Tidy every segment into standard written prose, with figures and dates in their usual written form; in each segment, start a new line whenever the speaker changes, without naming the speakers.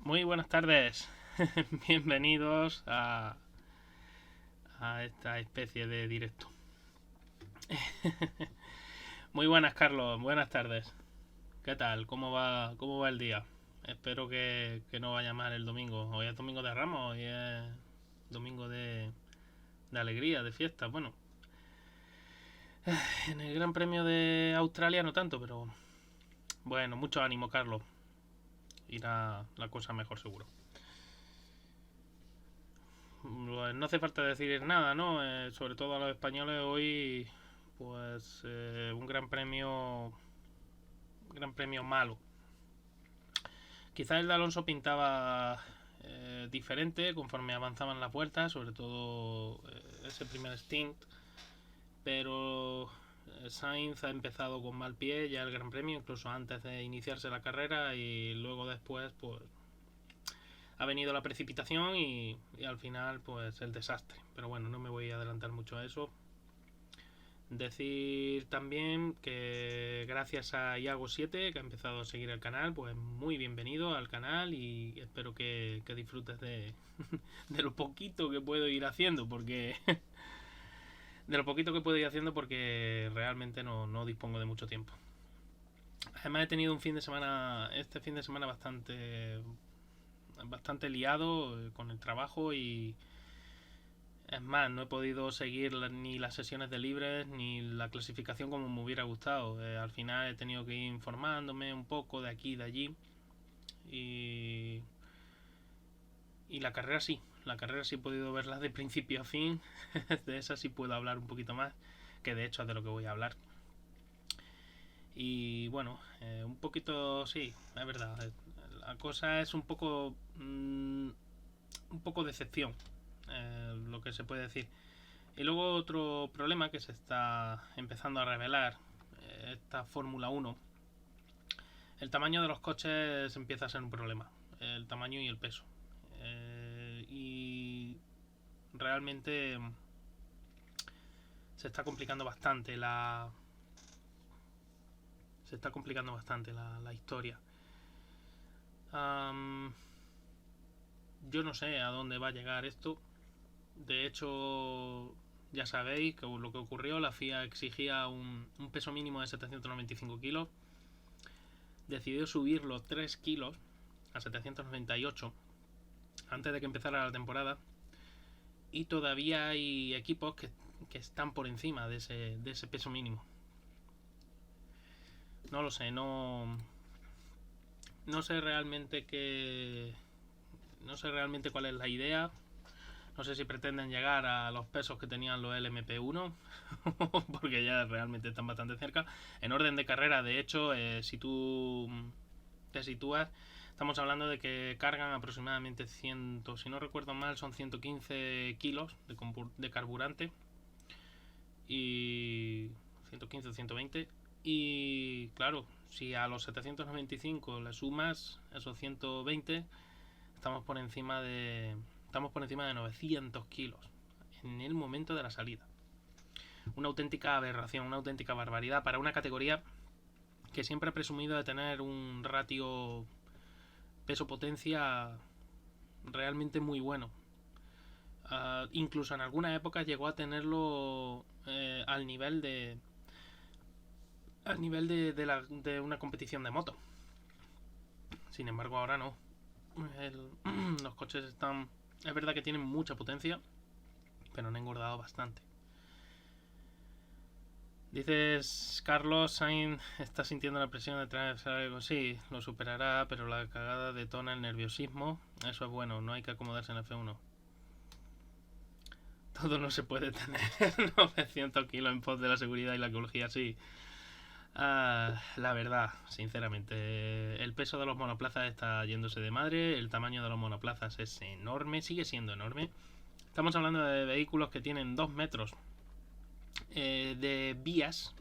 Muy buenas tardes, bienvenidos a esta especie de directo. Muy buenas, Carlos, buenas tardes. ¿Qué tal? Cómo va el día? Espero que no vaya mal el domingo. Hoy es domingo de Ramos, hoy es domingo de alegría, de fiesta. Bueno, en el Gran Premio de Australia no tanto, pero bueno, mucho ánimo, Carlos. Irá la cosa mejor seguro. Pues no hace falta decir nada, ¿no? Sobre todo a los españoles hoy, pues un gran premio malo. Quizás el de Alonso pintaba diferente conforme avanzaban las vueltas, sobre todo ese primer stint, pero Sainz ha empezado con mal pie ya el Gran Premio, incluso antes de iniciarse la carrera, y luego después, pues ha venido la precipitación y al final pues el desastre. Pero bueno, no me voy a adelantar mucho a eso. Decir también que gracias a Iago7 que ha empezado a seguir el canal, pues muy bienvenido al canal y espero que disfrutes de lo poquito que puedo ir haciendo porque de lo poquito que puedo ir haciendo porque realmente no dispongo de mucho tiempo. Además he tenido este fin de semana bastante liado con el trabajo y es más, no he podido seguir ni las sesiones de libres ni la clasificación como me hubiera gustado. Al final he tenido que ir informándome un poco de aquí y de allí y, y la carrera sí he podido verla de principio a fin. De esa sí puedo hablar un poquito más, que de hecho es de lo que voy a hablar. Y bueno, un poquito, sí, es verdad. La cosa es un poco decepción, lo que se puede decir. Y luego otro problema que se está empezando a revelar, esta Fórmula 1, el tamaño de los coches empieza a ser un problema, el tamaño y el peso. Y realmente se está complicando bastante la historia. Yo no sé a dónde va a llegar esto. De hecho, ya sabéis que lo que ocurrió, la FIA exigía un peso mínimo de 795 kilos, decidió subirlo 3 kilos a 798 antes de que empezara la temporada y todavía hay equipos que están por encima de ese peso mínimo. No lo sé, no sé realmente no sé realmente cuál es la idea. No sé si pretenden llegar a los pesos que tenían los LMP1, porque ya realmente están bastante cerca. En orden de carrera, de hecho, si tú te sitúas, estamos hablando de que cargan aproximadamente 100, si no recuerdo mal, son 115 kilos de carburante y 115 o 120. Y claro, si a los 795 le sumas esos 120, estamos por encima de 900 kilos en el momento de la salida. Una auténtica aberración, una auténtica barbaridad para una categoría que siempre ha presumido de tener un ratio peso-potencia realmente muy bueno. Incluso en algunas épocas llegó a tenerlo al nivel de una competición de moto. Sin embargo, ahora no. Los coches están... Es verdad que tienen mucha potencia, pero han engordado bastante. Dices, Carlos Sainz está sintiendo la presión de traer algo. Sí, lo superará, pero la cagada detona el nerviosismo. Eso es bueno, no hay que acomodarse en F1. Todo no se puede tener 900 kilos en pos de la seguridad y la ecología, sí. La verdad, sinceramente, el peso de los monoplazas está yéndose de madre, el tamaño de los monoplazas es enorme, sigue siendo enorme. Estamos hablando de vehículos que tienen 2 metros de vías.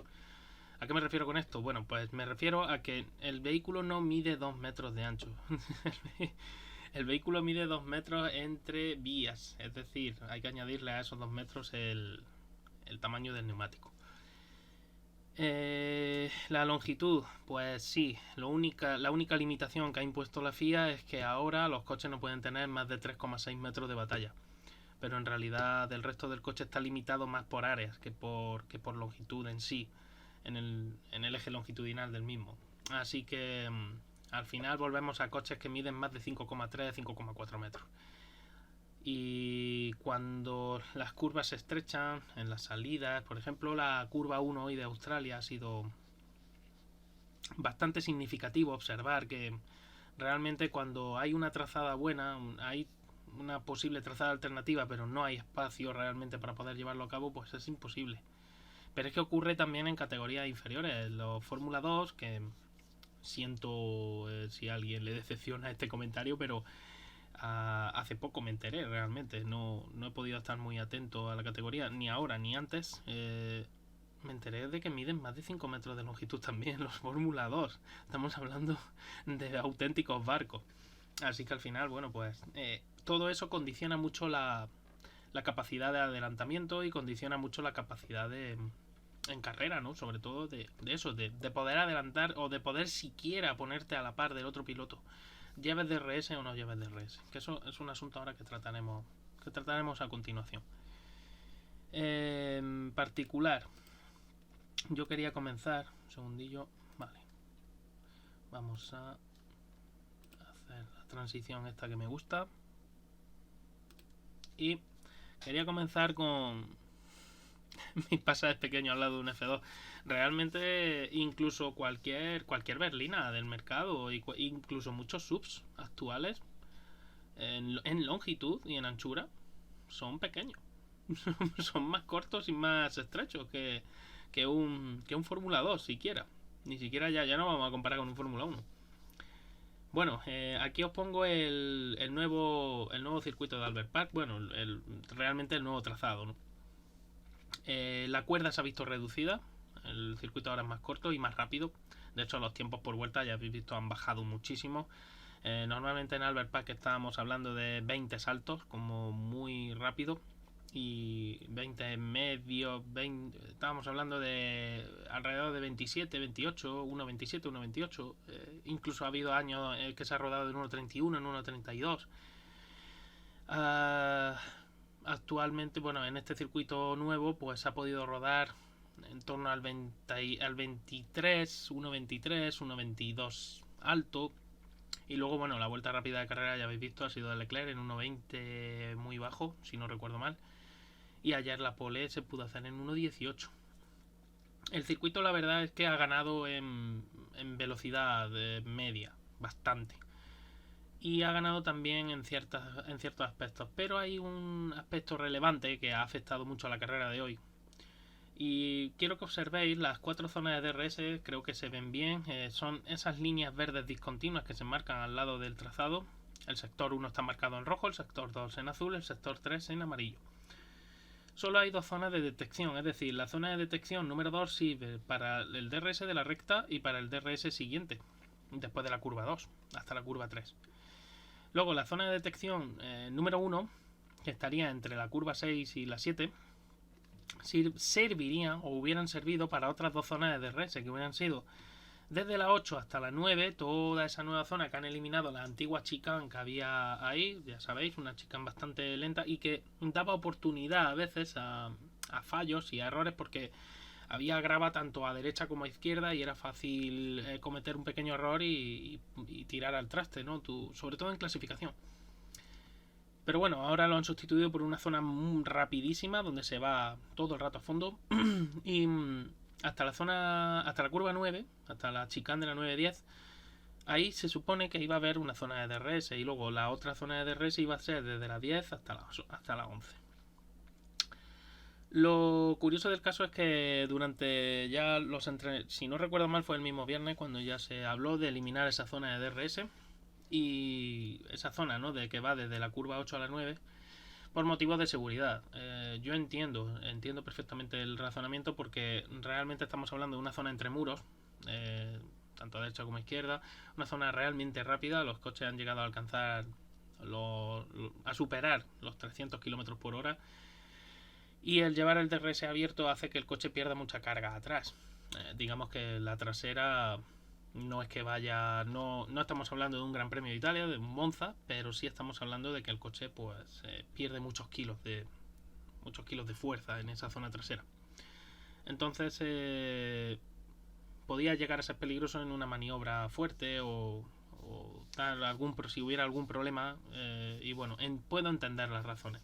¿A qué me refiero con esto? Bueno, pues me refiero a que el vehículo no mide 2 metros de ancho. El vehículo mide 2 metros entre vías, es decir, hay que añadirle a esos 2 metros el tamaño del neumático. La longitud, pues sí, la única limitación que ha impuesto la FIA es que ahora los coches no pueden tener más de 3,6 metros de batalla. Pero en realidad el resto del coche está limitado más por áreas que por longitud en sí, en el eje longitudinal del mismo. Así que al final volvemos a coches que miden más de 5,3, 5,4 metros. Y cuando las curvas se estrechan en las salidas, por ejemplo la curva 1 hoy de Australia, ha sido bastante significativo observar que realmente cuando hay una trazada buena, hay una posible trazada alternativa, pero no hay espacio realmente para poder llevarlo a cabo, pues es imposible. Pero es que ocurre también en categorías inferiores, los Fórmula 2, que siento si a alguien le decepciona este comentario, pero hace poco me enteré realmente, no he podido estar muy atento a la categoría, ni ahora ni antes. Me enteré de que miden más de 5 metros de longitud también los Fórmula 2. Estamos hablando de auténticos barcos. Así que al final, bueno, pues todo eso condiciona mucho la capacidad de adelantamiento y condiciona mucho la capacidad en carrera, ¿no? Sobre todo de eso, de poder adelantar o de poder siquiera ponerte a la par del otro piloto. Lleves DRS o no lleves DRS. Que eso es un asunto ahora que trataremos a continuación. En particular, yo quería comenzar, un segundillo, vale. Vamos a hacer la transición esta que me gusta. Y quería comenzar con mis pasajes pequeños al lado de un F2. Realmente incluso cualquier berlina del mercado, incluso muchos subs actuales en longitud y en anchura son pequeños. Son más cortos y más estrechos que un Fórmula 2 siquiera. Ni siquiera ya no vamos a comparar con un Fórmula 1. Bueno, aquí os pongo el nuevo circuito de Albert Park. Bueno, realmente el nuevo trazado, ¿no? La cuerda se ha visto reducida. El circuito ahora es más corto y más rápido. De hecho, los tiempos por vuelta, ya habéis visto, han bajado muchísimo. Normalmente en Albert Park estábamos hablando de 20 saltos, como muy rápido. Y 20 medio, 20, estábamos hablando de alrededor de 27, 28, 1.27, 1.28. Incluso ha habido años que se ha rodado en 1.31, en 1.32. Actualmente, bueno, en este circuito nuevo, pues se ha podido rodar en torno al 23, 1.23, 1.22 alto. Y luego, bueno, la vuelta rápida de carrera, ya habéis visto, ha sido de Leclerc en 1.20 muy bajo, si no recuerdo mal. Y ayer la pole se pudo hacer en 1.18. El circuito, la verdad es que ha ganado en velocidad media, bastante. Y ha ganado también en ciertos aspectos. Pero hay un aspecto relevante que ha afectado mucho a la carrera de hoy. Y quiero que observéis las 4 zonas de DRS, creo que se ven bien. Son esas líneas verdes discontinuas que se marcan al lado del trazado. El sector 1 está marcado en rojo, el sector 2 en azul, el sector 3 en amarillo. Solo hay 2 zonas de detección, es decir, la zona de detección número 2 sirve para el DRS de la recta y para el DRS siguiente, después de la curva 2, hasta la curva 3. Luego la zona de detección número 1, que estaría entre la curva 6 y la 7, servirían o hubieran servido para otras 2 zonas de DRS, que hubieran sido desde la 8 hasta la 9, toda esa nueva zona que han eliminado la antigua chicane que había ahí, ya sabéis, una chicane bastante lenta y que daba oportunidad a veces a fallos y a errores porque había grava tanto a derecha como a izquierda y era fácil cometer un pequeño error y tirar al traste, ¿no? Sobre todo en clasificación. Pero bueno, ahora lo han sustituido por una zona rapidísima donde se va todo el rato a fondo y hasta la curva 9, hasta la chicane de la 9-10, ahí se supone que iba a haber una zona de DRS y luego la otra zona de DRS iba a ser desde la 10 hasta la 11. Lo curioso del caso es que durante ya si no recuerdo mal fue el mismo viernes cuando ya se habló de eliminar esa zona de DRS y esa zona, ¿no?, de que va desde la curva 8 a la 9 por motivos de seguridad. Yo entiendo perfectamente el razonamiento porque realmente estamos hablando de una zona entre muros, tanto a derecha como a izquierda, una zona realmente rápida. Los coches han llegado a alcanzar a superar los 300 km por hora y el llevar el DRS abierto hace que el coche pierda mucha carga atrás. digamos que la trasera no es que vaya, no estamos hablando de un Gran Premio de Italia, de un Monza, pero sí estamos hablando de que el coche pues pierde muchos kilos de fuerza en esa zona trasera. Entonces podía llegar a ser peligroso en una maniobra fuerte o tal, si hubiera algún problema. Y bueno, puedo entender las razones.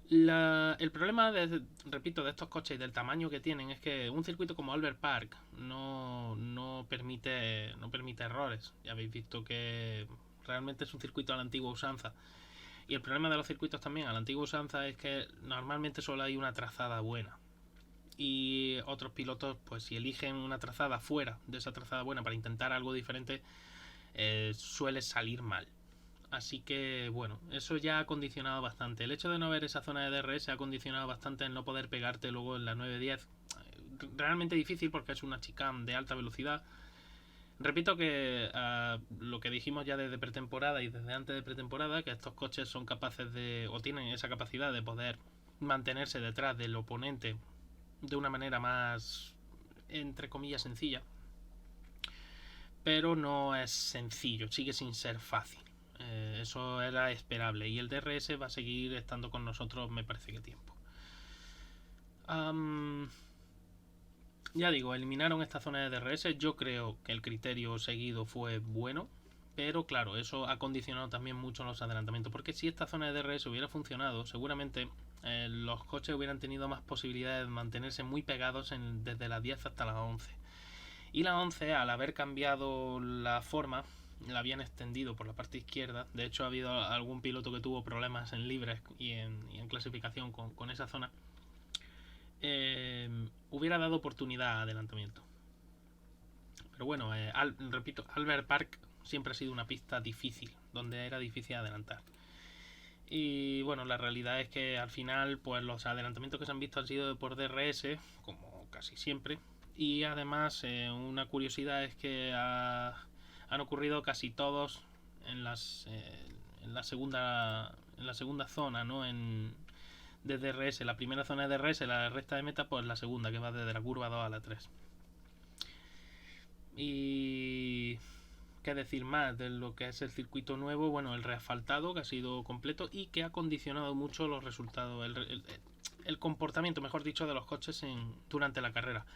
El problema, repito, de estos coches y del tamaño que tienen es que un circuito como Albert Park no permite errores. Ya habéis visto que realmente es un circuito a la antigua usanza. Y el problema de los circuitos también a la antigua usanza es que normalmente solo hay una trazada buena. Y otros pilotos, pues si eligen una trazada fuera de esa trazada buena para intentar algo diferente, suele salir mal. Así que bueno, eso ya ha condicionado bastante. El hecho de no ver esa zona de DRS ha condicionado bastante el no poder pegarte luego en la 910. Realmente difícil porque es una chicane de alta velocidad. Repito que lo que dijimos ya desde pretemporada y desde antes de pretemporada, que estos coches son capaces de, o tienen esa capacidad de poder mantenerse detrás del oponente de una manera más, entre comillas, sencilla. Pero no es sencillo, sigue sin ser fácil. Eso era esperable. Y el DRS va a seguir estando con nosotros, me parece que tiempo. Ya digo, eliminaron esta zona de DRS. Yo creo que el criterio seguido fue bueno. Pero claro, eso ha condicionado también mucho los adelantamientos. Porque si esta zona de DRS hubiera funcionado, seguramente los coches hubieran tenido más posibilidades de mantenerse muy pegados desde las 10 hasta las 11. Y la 11, al haber cambiado la forma, la habían extendido por la parte izquierda. De hecho, ha habido algún piloto que tuvo problemas en libres y en clasificación con esa zona. Hubiera dado oportunidad a adelantamiento. Pero bueno, repito, Albert Park siempre ha sido una pista difícil, donde era difícil adelantar. Y bueno, la realidad es que al final, pues los adelantamientos que se han visto han sido por DRS, como casi siempre. Y además, una curiosidad es que han ocurrido casi todos en la segunda zona, ¿no? De DRS. La primera zona de DRS, la recta de meta, pues la segunda, que va desde la curva 2 a la 3. Y qué decir más de lo que es el circuito nuevo. Bueno, el reasfaltado, que ha sido completo y que ha condicionado mucho los resultados, el comportamiento, mejor dicho, de los coches durante la carrera.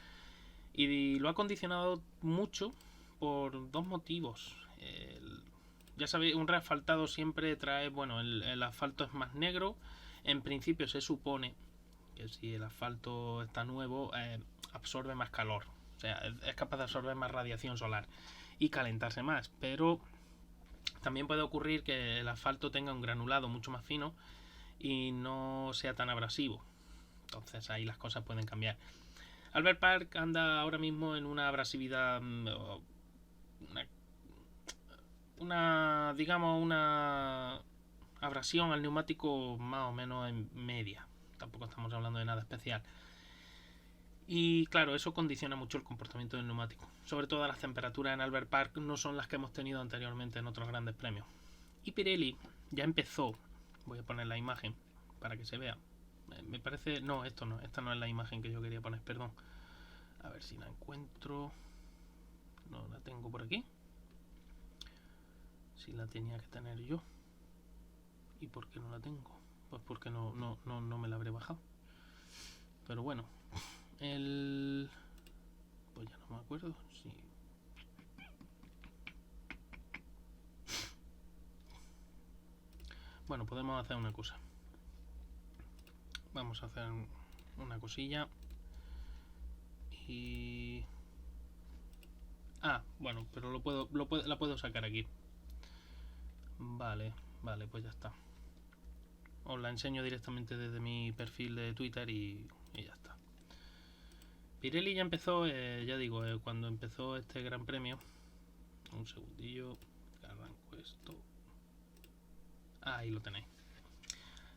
Y lo ha condicionado mucho por dos motivos. Ya sabéis, un reasfaltado siempre trae, bueno, el asfalto es más negro. En principio se supone que si el asfalto está nuevo, absorbe más calor. O sea, es capaz de absorber más radiación solar y calentarse más. Pero también puede ocurrir que el asfalto tenga un granulado mucho más fino y no sea tan abrasivo. Entonces ahí las cosas pueden cambiar. Albert Park anda ahora mismo en una abrasividad, digamos, una abrasión al neumático más o menos en media. Tampoco estamos hablando de nada especial. Y claro, eso condiciona mucho el comportamiento del neumático. Sobre todo las temperaturas en Albert Park no son las que hemos tenido anteriormente en otros grandes premios. Y Pirelli ya empezó, voy a poner la imagen para que se vea. Me parece, no, esta no es la imagen que yo quería poner, perdón. A ver si la encuentro. No la tengo por aquí. Si la tenía que tener yo. ¿Y por qué no la tengo? Pues porque no me la habré bajado. Pero bueno, pues ya no me acuerdo. Sí. Bueno, podemos hacer una cosa. Vamos a hacer una cosilla. Y... bueno, pero la puedo sacar aquí. Vale, pues ya está. Os la enseño directamente desde mi perfil de Twitter y ya está. Pirelli ya empezó, ya digo, cuando empezó este gran premio. Un segundillo, arranco esto. Ahí lo tenéis.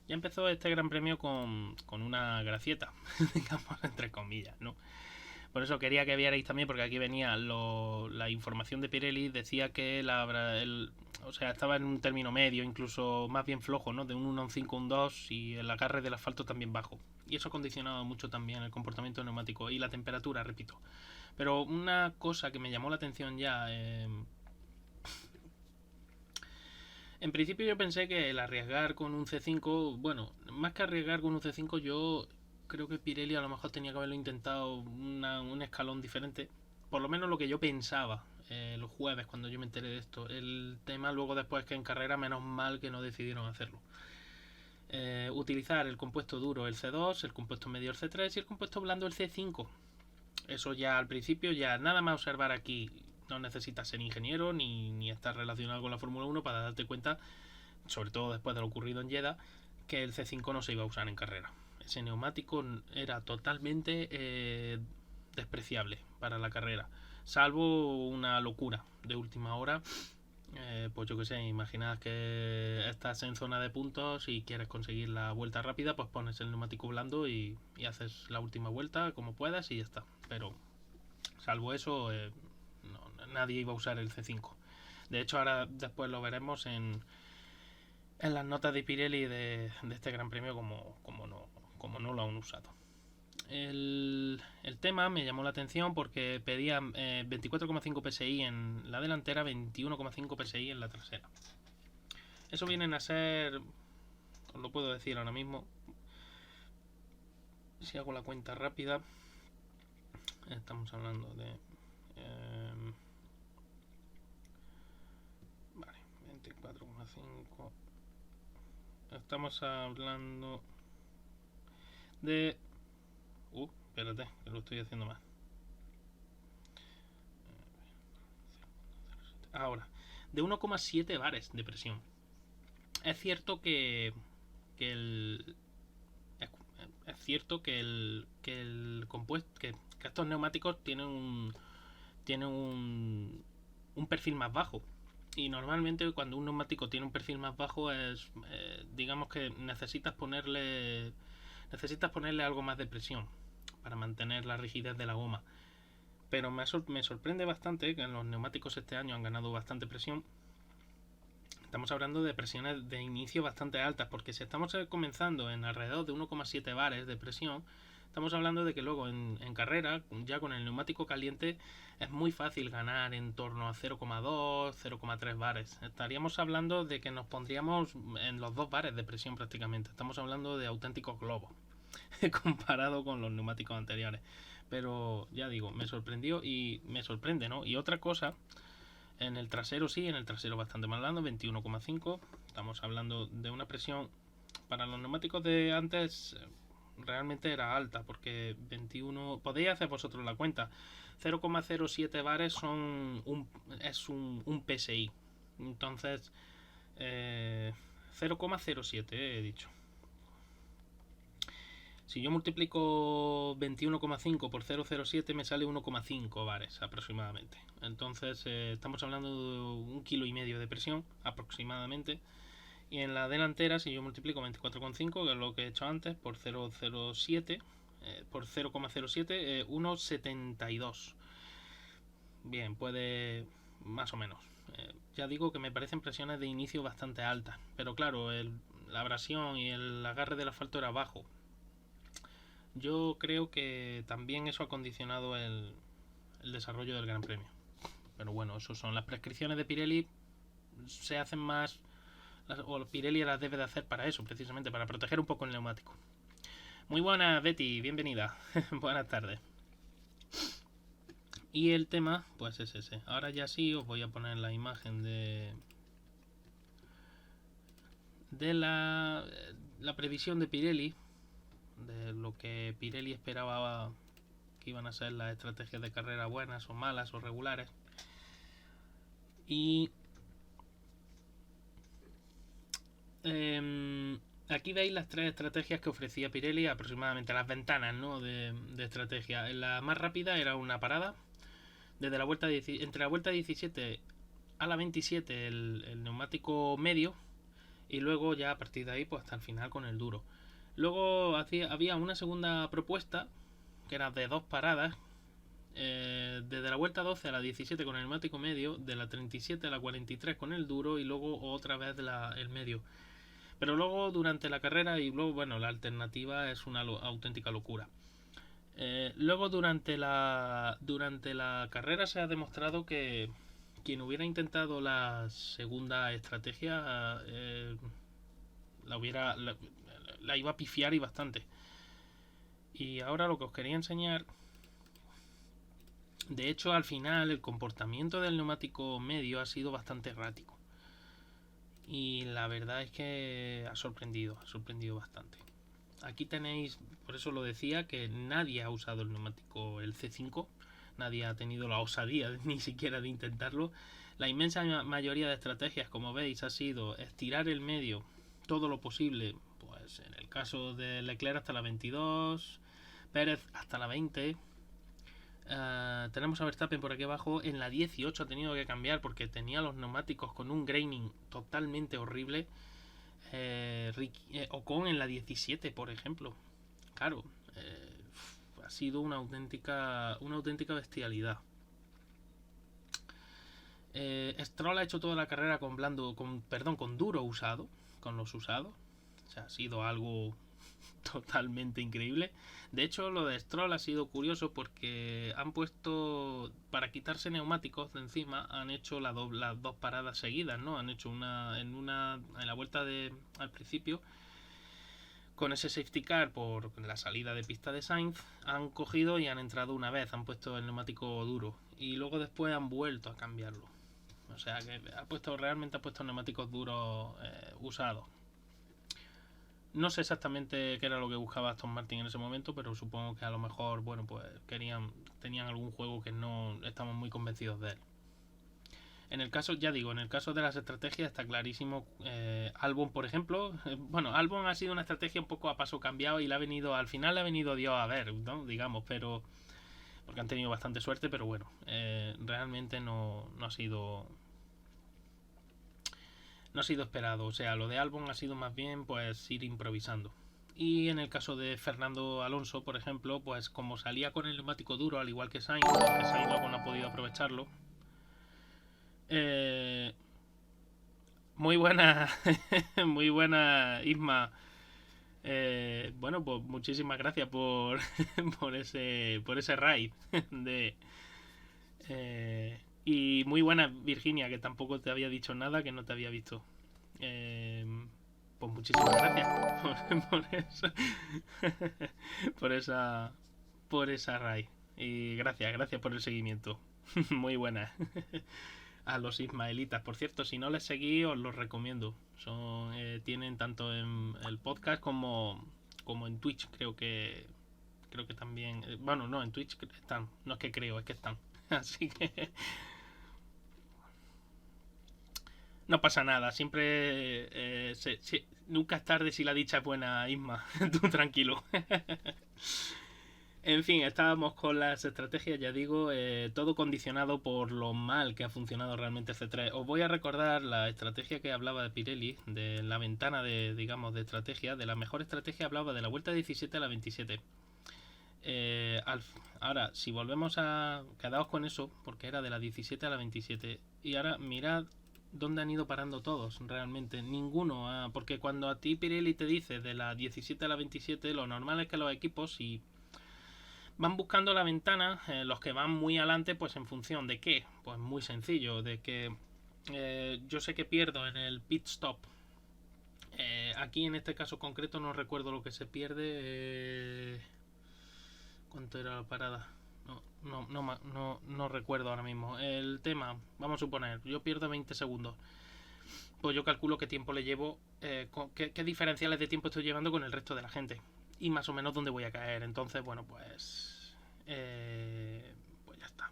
Ya empezó este gran premio con una gracieta, digamos, entre comillas, ¿no? Por eso quería que vierais también, porque aquí venía la información de Pirelli, decía que estaba en un término medio, incluso más bien flojo, ¿no? De un 1, un 5, un 2 y el agarre del asfalto también bajo. y eso ha condicionado mucho también el comportamiento del neumático y la temperatura, repito. Pero una cosa que me llamó la atención ya, en principio yo pensé que el arriesgar con un C5, bueno, más que arriesgar con un C5, yo creo que Pirelli a lo mejor tenía que haberlo intentado un escalón diferente. Por lo menos lo que yo pensaba los jueves cuando yo me enteré de esto. El tema luego después que en carrera, menos mal que no decidieron hacerlo. Utilizar el compuesto duro el C2, el compuesto medio el C3 y el compuesto blando el C5. Eso ya al principio, ya nada más observar aquí, no necesitas ser ingeniero ni estar relacionado con la Fórmula 1 para darte cuenta, sobre todo después de lo ocurrido en Jeddah, que el C5 no se iba a usar en carrera. Ese neumático era totalmente despreciable para la carrera, salvo una locura de última hora. Pues yo que sé, imaginad que estás en zona de puntos y quieres conseguir la vuelta rápida, pues pones el neumático blando y haces la última vuelta como puedas y ya está. Pero salvo eso, nadie iba a usar el C5. De hecho, ahora después lo veremos en las notas de Pirelli de este Gran Premio como no lo han usado. El tema me llamó la atención porque pedían 24,5 PSI en la delantera, 21,5 PSI en la trasera. Eso vienen a ser, os lo puedo decir ahora mismo, si hago la cuenta rápida, estamos hablando de vale, 24,5, estamos hablando de espérate, que lo estoy haciendo mal. Ahora, de 1,7 bares de presión. Es cierto que el es cierto que el compuesto que estos neumáticos tienen un perfil más bajo, y normalmente cuando un neumático tiene un perfil más bajo es digamos que necesitas ponerle algo más de presión para mantener la rigidez de la goma. Pero me sorprende bastante que los neumáticos este año han ganado bastante presión. Estamos hablando de presiones de inicio bastante altas, porque si estamos comenzando en alrededor de 1,7 bares de presión, estamos hablando de que luego en carrera, ya con el neumático caliente, es muy fácil ganar en torno a 0,2, 0,3 bares. Estaríamos hablando de que nos pondríamos en los 2 bares de presión prácticamente. Estamos hablando de auténticos globos comparado con los neumáticos anteriores. Pero ya digo, me sorprendió y me sorprende, ¿no? Y otra cosa, en el trasero sí, en el trasero bastante más blando, 21,5. Estamos hablando de una presión para los neumáticos de antes realmente era alta, porque 21, podéis hacer vosotros la cuenta, 0,07 bares es un PSI. Entonces 0,07 he dicho. Si yo multiplico 21,5 por 0,07 me sale 1,5 bares aproximadamente. Entonces estamos hablando de 1,5 kg de presión aproximadamente. Y en la delantera, si yo multiplico 24,5, que es lo que he hecho antes, por 0,07, por 0,07, 1,72. Bien, puede más o menos. Ya digo que me parecen presiones de inicio bastante altas. Pero claro, la abrasión y el agarre del asfalto era bajo. Yo creo que también eso ha condicionado el desarrollo del Gran Premio. Pero bueno, eso son las prescripciones de Pirelli. Se hacen más, o Pirelli las debe de hacer para eso, precisamente, para proteger un poco el neumático. Muy buenas, Betty, bienvenida. Buenas tardes. Y el tema, pues es ese. Ahora ya sí os voy a poner la imagen de la previsión de Pirelli, de lo que Pirelli esperaba que iban a ser las estrategias de carrera buenas o malas o regulares. Y aquí veis las tres estrategias que ofrecía Pirelli, aproximadamente las ventanas, ¿no?, de estrategia. La más rápida era una parada desde la vuelta entre la vuelta 17 a la 27 el neumático medio, y luego ya a partir de ahí pues hasta el final con el duro. Luego había una segunda propuesta que era de 2 paradas, desde la vuelta 12 a la 17 con el neumático medio, de la 37 a la 43 con el duro, y luego otra vez el medio. Pero luego durante la carrera y luego, bueno, la alternativa es una auténtica locura. Luego durante la carrera se ha demostrado que quien hubiera intentado la segunda estrategia la iba a pifiar y bastante. Y ahora lo que os quería enseñar, de hecho al final el comportamiento del neumático medio ha sido bastante errático. Y la verdad es que ha sorprendido bastante. Aquí tenéis, por eso lo decía, que nadie ha usado el neumático, el C5, nadie ha tenido la osadía ni siquiera de intentarlo. La inmensa mayoría de estrategias, como veis, ha sido estirar el medio todo lo posible, pues en el caso de Leclerc hasta la 22, Pérez hasta la 20. Tenemos a Verstappen por aquí abajo. En la 18 ha tenido que cambiar porque tenía los neumáticos con un graining totalmente horrible. Ocon en la 17, por ejemplo. Claro, ha sido una auténtica bestialidad. Stroll ha hecho toda la carrera con duro usado, con los usados. O sea, ha sido algo totalmente increíble. De hecho, lo de Stroll ha sido curioso porque han puesto, para quitarse neumáticos de encima, han hecho las dos paradas seguidas, ¿no? Han hecho una en la vuelta al principio, con ese safety car por la salida de pista de Sainz, han cogido y han entrado una vez, han puesto el neumático duro y luego después han vuelto a cambiarlo. O sea que realmente ha puesto neumáticos duros usados. No sé exactamente qué era lo que buscaba Aston Martin en ese momento, pero supongo que a lo mejor, bueno, pues tenían algún juego que no estamos muy convencidos de él. En el caso de las estrategias está clarísimo. Albon, por ejemplo, Albon ha sido una estrategia un poco a paso cambiado y al final le ha venido Dios a ver, ¿no? Digamos, pero porque han tenido bastante suerte, pero bueno, realmente no ha sido esperado. O sea, lo de Albon ha sido más bien pues ir improvisando. Y en el caso de Fernando Alonso, por ejemplo, pues como salía con el neumático duro, al igual que Sainz, aunque Sainz luego no ha podido aprovecharlo. Muy buena, muy buena, Isma. Bueno, pues muchísimas gracias por por ese raid de y muy buena, Virginia, que tampoco te había dicho nada, que no te había visto. Pues muchísimas gracias por eso, por esa raid. Y gracias por el seguimiento. Muy buena. A los ismaelitas, por cierto, si no les seguís, os los recomiendo. Tienen tanto en el podcast como en Twitch, creo que también. Bueno, no, en Twitch están. No es que creo, es que están. Así que no pasa nada, siempre nunca es tarde si la dicha es buena, Isma. Tú tranquilo. En fin, estábamos con las estrategias, ya digo, todo condicionado por lo mal que ha funcionado realmente C3. Os voy a recordar la estrategia que hablaba de Pirelli, de la ventana de estrategia. De la mejor estrategia hablaba de la vuelta 17 a la 27. Ahora, si volvemos quedaos con eso, porque era de la 17 a la 27. Y ahora mirad dónde han ido parando todos, realmente. Ninguno. Porque cuando a ti Pirelli te dice de la 17 a la 27, lo normal es que los equipos, si van buscando la ventana, los que van muy adelante, pues en función de qué. Pues muy sencillo, de que yo sé que pierdo en el pit stop. Aquí en este caso concreto no recuerdo lo que se pierde. ¿Cuánto era la parada? No recuerdo ahora mismo. El tema, vamos a suponer, yo pierdo 20 segundos. Pues yo calculo qué tiempo le llevo, qué diferenciales de tiempo estoy llevando con el resto de la gente. Y más o menos dónde voy a caer. Entonces, bueno, pues ya está.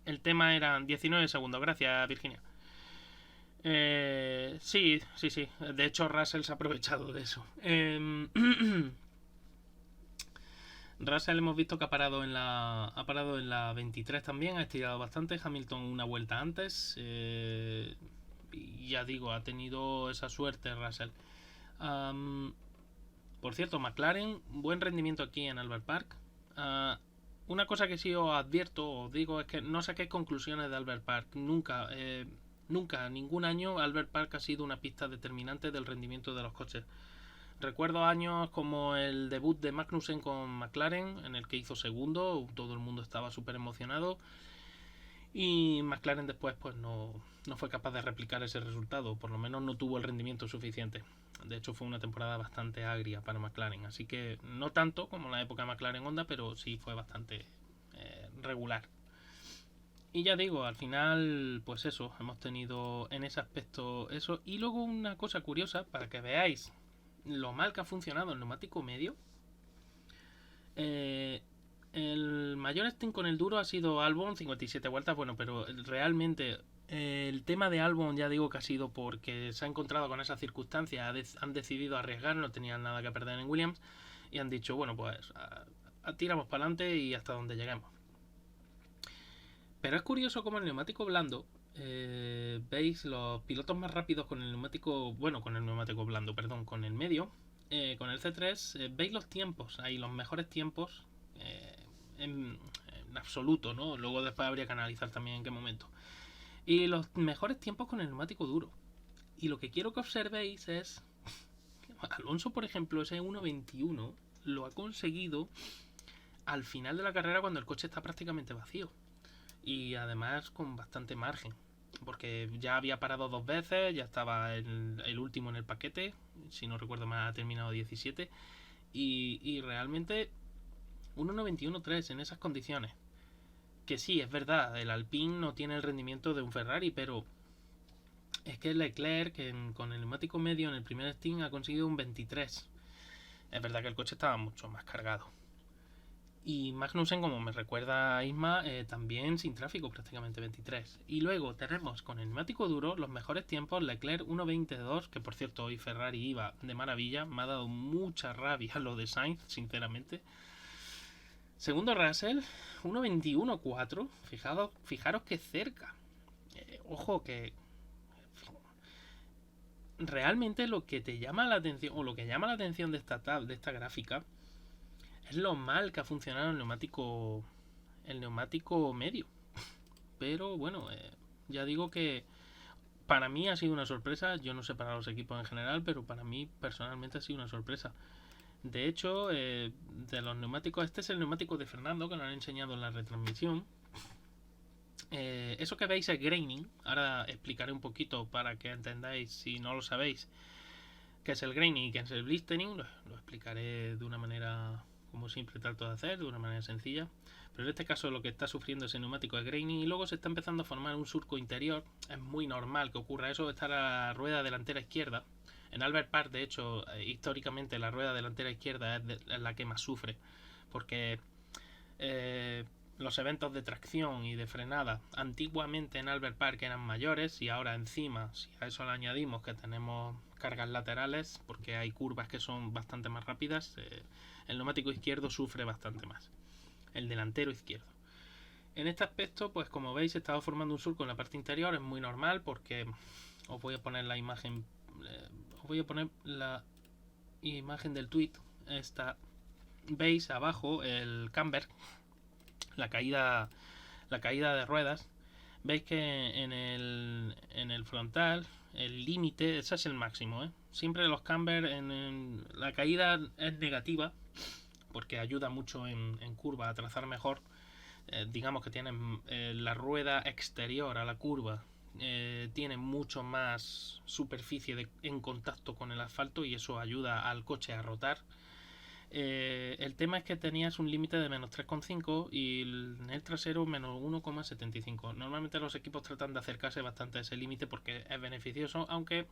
El tema eran 19 segundos. Gracias, Virginia. Sí. De hecho, Russell se ha aprovechado de eso. Russell hemos visto que ha parado en la 23 también. Ha estirado bastante. Hamilton una vuelta antes. Y ya digo, ha tenido esa suerte Russell. Por cierto, McLaren, buen rendimiento aquí en Albert Park. Una cosa que sí os advierto, os digo, es que no saquéis conclusiones de Albert Park. Nunca. Nunca, ningún año Albert Park ha sido una pista determinante del rendimiento de los coches. Recuerdo años como el debut de Magnussen con McLaren, en el que hizo segundo, todo el mundo estaba súper emocionado, y McLaren después pues no fue capaz de replicar ese resultado, por lo menos no tuvo el rendimiento suficiente. De hecho fue una temporada bastante agria para McLaren, así que no tanto como la época de McLaren Honda, pero sí fue bastante regular. Y ya digo, al final, pues eso, hemos tenido en ese aspecto eso. Y luego una cosa curiosa, para que veáis lo mal que ha funcionado el neumático medio. El mayor stint con el duro ha sido Albon, 57 vueltas, bueno, pero realmente el tema de Albon ya digo que ha sido porque se ha encontrado con esas circunstancias, han decidido arriesgar, no tenían nada que perder en Williams y han dicho, bueno, pues tiramos para adelante y hasta donde lleguemos. Pero es curioso como el neumático blando, veis los pilotos más rápidos con el neumático, bueno, con el neumático blando, perdón, con el medio, con el C3, veis los tiempos, ahí los mejores tiempos en absoluto, ¿no? Luego después habría que analizar también en qué momento. Y los mejores tiempos con el neumático duro. Y lo que quiero que observéis es Alonso, por ejemplo, ese 1.21 lo ha conseguido al final de la carrera cuando el coche está prácticamente vacío. Y además con bastante margen. Porque ya había parado 2 veces, ya estaba el último en el paquete. Si no recuerdo mal, ha terminado 17. Y realmente 1.91.3 en esas condiciones. Que sí, es verdad, el Alpine no tiene el rendimiento de un Ferrari, pero es que Leclerc, con el neumático medio en el primer stint, ha conseguido un 23. Es verdad que el coche estaba mucho más cargado. Y Magnussen, como me recuerda a Isma, también sin tráfico, prácticamente 23. Y luego tenemos con el neumático duro los mejores tiempos, Leclerc 1.22, que por cierto hoy Ferrari iba de maravilla, me ha dado mucha rabia lo de Sainz, sinceramente. Segundo Russell, 1.21.4, fijaros que cerca. Ojo que realmente lo que te llama la atención, o lo que llama la atención de esta gráfica, es lo mal que ha funcionado el neumático medio. Pero bueno, ya digo que para mí ha sido una sorpresa. Yo no sé para los equipos en general, pero para mí personalmente ha sido una sorpresa. De hecho, de los neumáticos, este es el neumático de Fernando que nos han enseñado en la retransmisión. Eso que veis es graining. Ahora explicaré un poquito para que entendáis, si no lo sabéis, qué es el graining y qué es el blistering. Lo explicaré de una manera, como siempre trato de hacer, de una manera sencilla. Pero en este caso lo que está sufriendo ese neumático es graining y luego se está empezando a formar un surco interior. Es muy normal que ocurra eso. Está la rueda delantera izquierda. En Albert Park, de hecho, históricamente la rueda delantera izquierda es la que más sufre. Porque los eventos de tracción y de frenada antiguamente en Albert Park eran mayores y ahora encima, si a eso le añadimos que tenemos cargas laterales, porque hay curvas que son bastante más rápidas, el neumático izquierdo sufre bastante más. El delantero izquierdo. En este aspecto, pues como veis, se estaba formando un surco en la parte interior, es muy normal porque os voy a poner la imagen, os voy a poner la imagen del tweet. Esta, veis abajo el camber, la caída de ruedas. Veis que en el frontal el límite, ese es el máximo, siempre los camber en la caída es negativa porque ayuda mucho en curva a trazar mejor. Digamos que tienen la rueda exterior a la curva, tiene mucho más superficie en contacto con el asfalto y eso ayuda al coche a rotar. El tema es que tenías un límite de menos 3,5 y en el trasero menos 1,75. Normalmente los equipos tratan de acercarse bastante a ese límite porque es beneficioso, aunque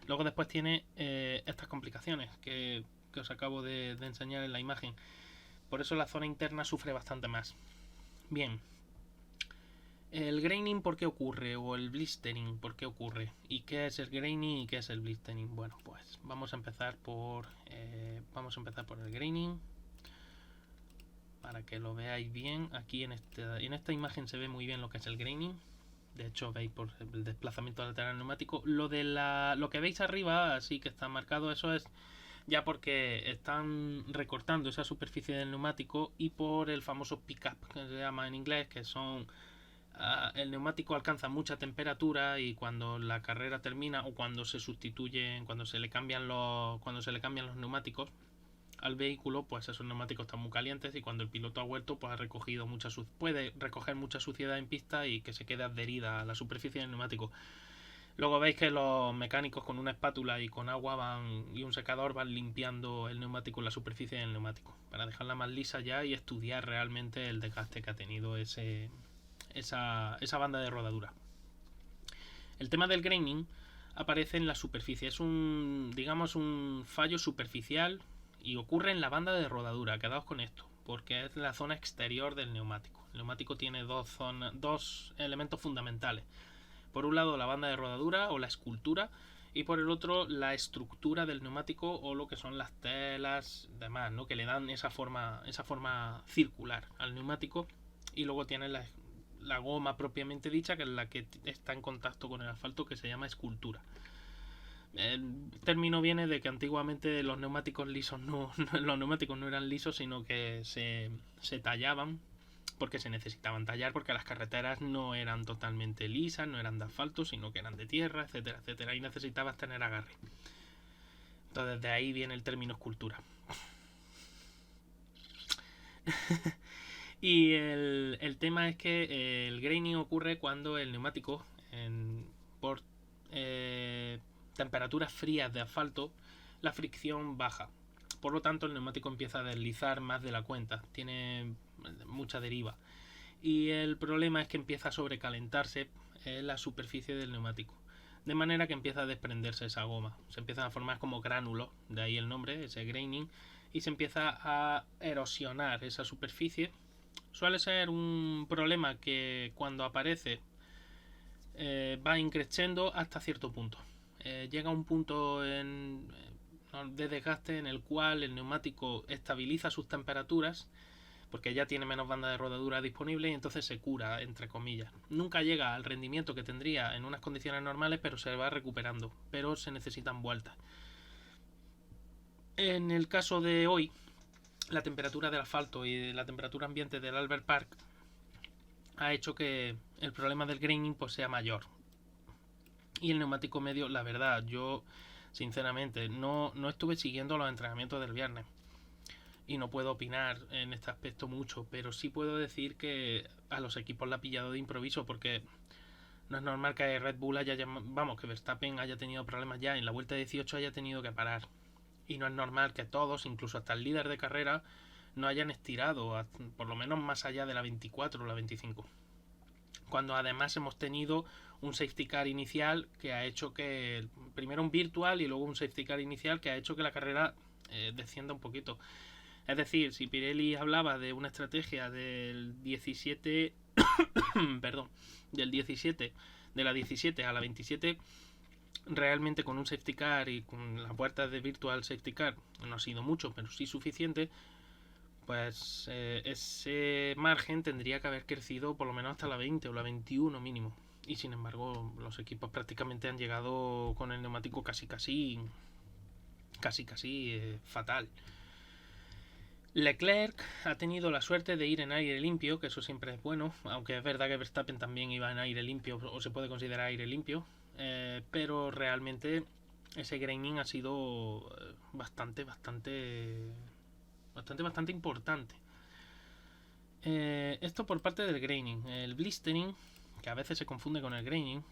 luego después tiene estas complicaciones que os acabo de enseñar en la imagen. Por eso la zona interna sufre bastante más. Bien, el graining, ¿por qué ocurre? O el blistering, ¿por qué ocurre? ¿Y qué es el graining y qué es el blistering? Bueno, pues vamos a empezar por el graining para que lo veáis bien. Aquí en esta imagen se ve muy bien lo que es el graining. De hecho, veis por el desplazamiento lateral neumático. Lo que veis arriba, así que está marcado, eso es ya porque están recortando esa superficie del neumático y por el famoso pick-up que se llama en inglés, que son el neumático alcanza mucha temperatura y cuando la carrera termina o cuando se sustituyen, cuando se le cambian los neumáticos al vehículo, pues esos neumáticos están muy calientes y cuando el piloto ha vuelto, pues ha recogido puede recoger mucha suciedad en pista y que se quede adherida a la superficie del neumático. Luego veis que los mecánicos con una espátula y con agua y un secador van limpiando el neumático, la superficie del neumático, para dejarla más lisa ya y estudiar realmente el desgaste que ha tenido esa banda de rodadura. El tema del graining aparece en la superficie, es un fallo superficial y ocurre en la banda de rodadura. Quedaos con esto, porque es la zona exterior del neumático. El neumático tiene dos elementos fundamentales. Por un lado la banda de rodadura o la escultura y por el otro la estructura del neumático o lo que son las telas demás, ¿no? Que le dan esa forma circular al neumático. Y luego tiene la goma propiamente dicha, que es la que está en contacto con el asfalto, que se llama escultura. El término viene de que antiguamente los neumáticos lisos los neumáticos no eran lisos, sino que se tallaban porque se necesitaban tallar, porque las carreteras no eran totalmente lisas, no eran de asfalto, sino que eran de tierra, etcétera, etcétera, y necesitabas tener agarre. Entonces de ahí viene el término escultura. Y el tema es que el graining ocurre cuando el neumático, por temperaturas frías de asfalto, la fricción baja. Por lo tanto, el neumático empieza a deslizar más de la cuenta. Tiene mucha deriva. Y el problema es que empieza a sobrecalentarse la superficie del neumático. De manera que empieza a desprenderse esa goma. Se empiezan a formar como gránulos, de ahí el nombre, ese graining, y se empieza a erosionar esa superficie. Suele ser un problema que cuando aparece va increciendo hasta cierto punto. Llega a un punto de desgaste en el cual el neumático estabiliza sus temperaturas porque ya tiene menos banda de rodadura disponible y entonces se cura, entre comillas. Nunca llega al rendimiento que tendría en unas condiciones normales, pero se va recuperando, pero se necesitan vueltas. En el caso de hoy, la temperatura del asfalto y la temperatura ambiente del Albert Park ha hecho que el problema del graining pues sea mayor. Y el neumático medio, la verdad, yo sinceramente no estuve siguiendo los entrenamientos del viernes y no puedo opinar en este aspecto mucho, pero sí puedo decir que a los equipos la ha pillado de improviso, porque no es normal que Red Bull que Verstappen haya tenido problemas ya en la vuelta 18, haya tenido que parar. Y no es normal que todos, incluso hasta el líder de carrera, no hayan estirado por lo menos más allá de la 24 o la 25. Cuando además hemos tenido un safety car inicial que ha hecho que, primero un virtual y luego un safety car inicial que ha hecho que la carrera descienda un poquito. Es decir, si Pirelli hablaba de una estrategia del 17, perdón, del 17, de la 17 a la 27, realmente con un safety car y con las puertas de virtual safety car, no ha sido mucho, pero sí suficiente, pues ese margen tendría que haber crecido por lo menos hasta la 20 o la 21 mínimo. Y sin embargo, los equipos prácticamente han llegado con el neumático casi fatal. Leclerc ha tenido la suerte de ir en aire limpio, que eso siempre es bueno, aunque es verdad que Verstappen también iba en aire limpio, o se puede considerar aire limpio, pero realmente ese graining ha sido bastante importante. Esto por parte del graining. El blistering, que a veces se confunde con el graining,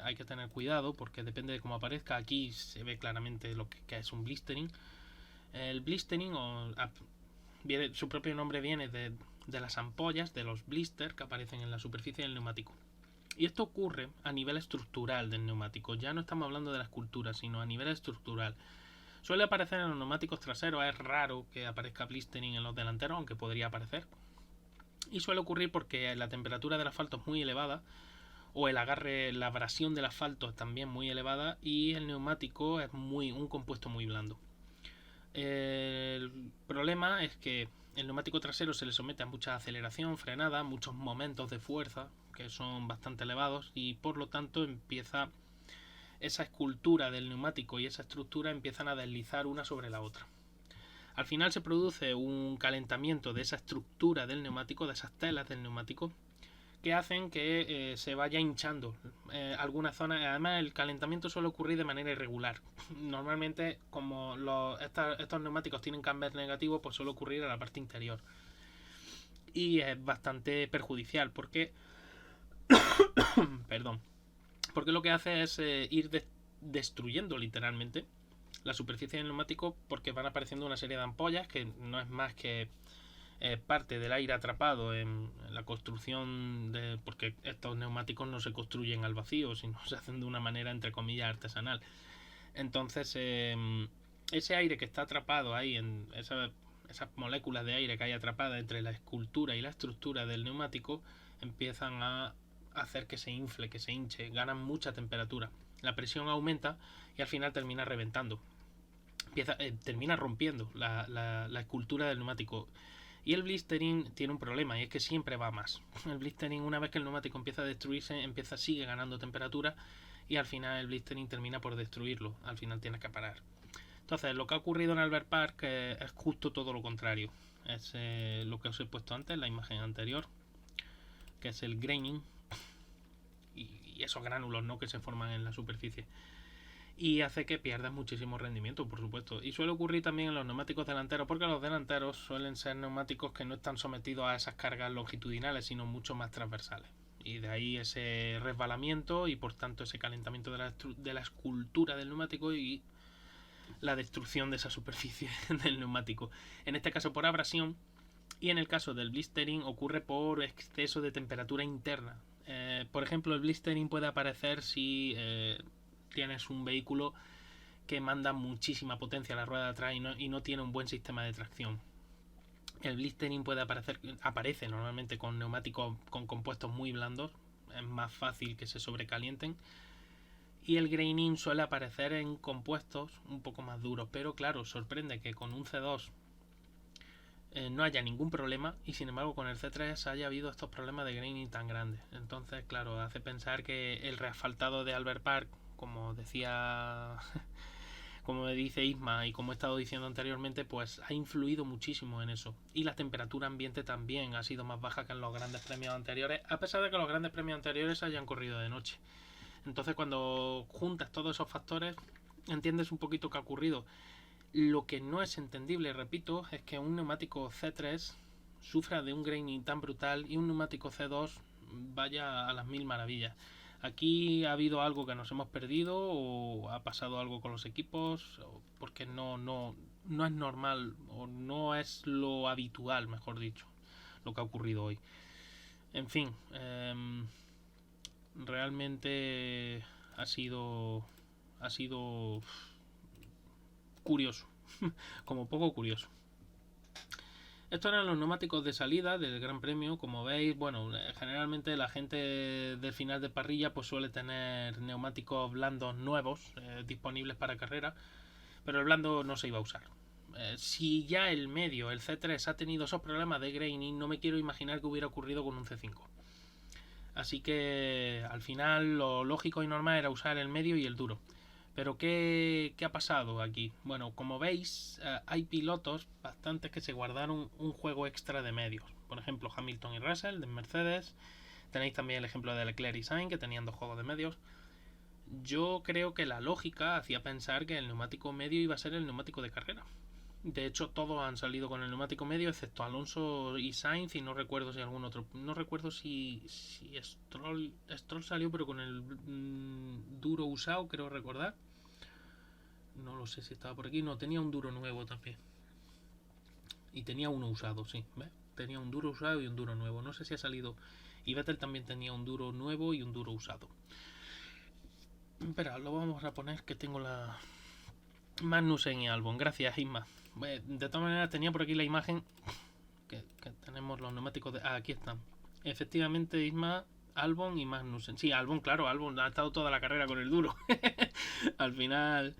hay que tener cuidado porque depende de cómo aparezca. Aquí se ve claramente lo que es un blistering. El blistering, su propio nombre viene de las ampollas, de los blisters que aparecen en la superficie del neumático. Y esto ocurre a nivel estructural del neumático. Ya no estamos hablando de la escultura, sino a nivel estructural. Suele aparecer en los neumáticos traseros, es raro que aparezca blistering en los delanteros, aunque podría aparecer. Y suele ocurrir porque la temperatura del asfalto es muy elevada, o el agarre, la abrasión del asfalto es también muy elevada, y el neumático es un compuesto muy blando. El problema es que el neumático trasero se le somete a mucha aceleración, frenada, muchos momentos de fuerza que son bastante elevados y por lo tanto empieza esa escultura del neumático y esa estructura empiezan a deslizar una sobre la otra. Al final se produce un calentamiento de esa estructura del neumático, de esas telas del neumático, que hacen que se vaya hinchando algunas zonas. Además, el calentamiento suele ocurrir de manera irregular. Normalmente, como estos neumáticos tienen camber negativo, pues suele ocurrir a la parte interior. Y es bastante perjudicial porque perdón, porque lo que hace es ir destruyendo literalmente la superficie del neumático, porque van apareciendo una serie de ampollas que no es más que parte del aire atrapado en la construcción porque estos neumáticos no se construyen al vacío, sino se hacen de una manera entre comillas artesanal. Entonces ese aire que está atrapado ahí en esas moléculas de aire que hay atrapadas entre la escultura y la estructura del neumático empiezan a hacer que se infle, que se hinche, ganan mucha temperatura, la presión aumenta y al final termina reventando, termina rompiendo la escultura del neumático. Y el blistering tiene un problema, y es que siempre va más. El blistering, una vez que el neumático empieza a destruirse, sigue ganando temperatura, y al final el blistering termina por destruirlo. Al final tienes que parar. Entonces, lo que ha ocurrido en Albert Park es justo todo lo contrario. Es lo que os he puesto antes, en la imagen anterior, que es el graining, y esos gránulos, ¿no?, que se forman en la superficie. Y hace que pierdas muchísimo rendimiento, por supuesto. Y suele ocurrir también en los neumáticos delanteros, porque los delanteros suelen ser neumáticos que no están sometidos a esas cargas longitudinales, sino mucho más transversales. Y de ahí ese resbalamiento y por tanto ese calentamiento de la escultura del neumático y la destrucción de esa superficie del neumático. En este caso por abrasión, y en el caso del blistering ocurre por exceso de temperatura interna. Por ejemplo, el blistering puede aparecer si tienes un vehículo que manda muchísima potencia a la rueda de atrás y no tiene un buen sistema de tracción. El blistering aparece normalmente con neumáticos con compuestos muy blandos, es más fácil que se sobrecalienten. Y el graining suele aparecer en compuestos un poco más duros, pero claro, sorprende que con un C2 no haya ningún problema y sin embargo con el C3 haya habido estos problemas de graining tan grandes. Entonces, claro, hace pensar que el reasfaltado de Albert Park, como decía como dice Isma y como he estado diciendo anteriormente, pues ha influido muchísimo en eso. Y la temperatura ambiente también ha sido más baja que en los grandes premios anteriores, a pesar de que los grandes premios anteriores hayan corrido de noche. Entonces, cuando juntas todos esos factores, entiendes un poquito qué ha ocurrido. Lo que no es entendible, repito, es que un neumático C3 sufra de un graining tan brutal y un neumático C2 vaya a las mil maravillas. Aquí ha habido algo que nos hemos perdido o ha pasado algo con los equipos, porque no es normal o no es lo habitual, mejor dicho, lo que ha ocurrido hoy. En fin, realmente ha sido curioso, como poco curioso. Estos eran los neumáticos de salida del Gran Premio. Como veis, bueno, generalmente la gente del final de parrilla pues suele tener neumáticos blandos nuevos disponibles para carrera, pero el blando no se iba a usar. Si ya el medio, el C3, ha tenido esos problemas de graining, no me quiero imaginar que hubiera ocurrido con un C5. Así que al final lo lógico y normal era usar el medio y el duro. Pero ¿qué ha pasado aquí? Bueno, como veis, hay pilotos bastantes que se guardaron un juego extra de medios. Por ejemplo, Hamilton y Russell de Mercedes. Tenéis también el ejemplo de Leclerc y Sainz, que tenían dos juegos de medios. Yo creo que la lógica hacía pensar que el neumático medio iba a ser el neumático de carrera. De hecho, todos han salido con el neumático medio, excepto Alonso y Sainz, y no recuerdo si algún otro. No recuerdo si Stroll salió, pero con el duro usado, creo recordar. No lo sé si estaba por aquí. No, tenía un duro nuevo también. Y tenía uno usado, sí. ¿Ves? Tenía un duro usado y un duro nuevo. No sé si ha salido. Y Vettel también tenía un duro nuevo y un duro usado. Espera, lo vamos a poner que tengo la Magnussen y Albon. Gracias, Isma. De todas maneras, tenía por aquí la imagen que tenemos los neumáticos de... aquí están. Efectivamente, Isma, Albon y Magnussen. Sí, Albon, claro, Albon ha estado toda la carrera con el duro. Al final,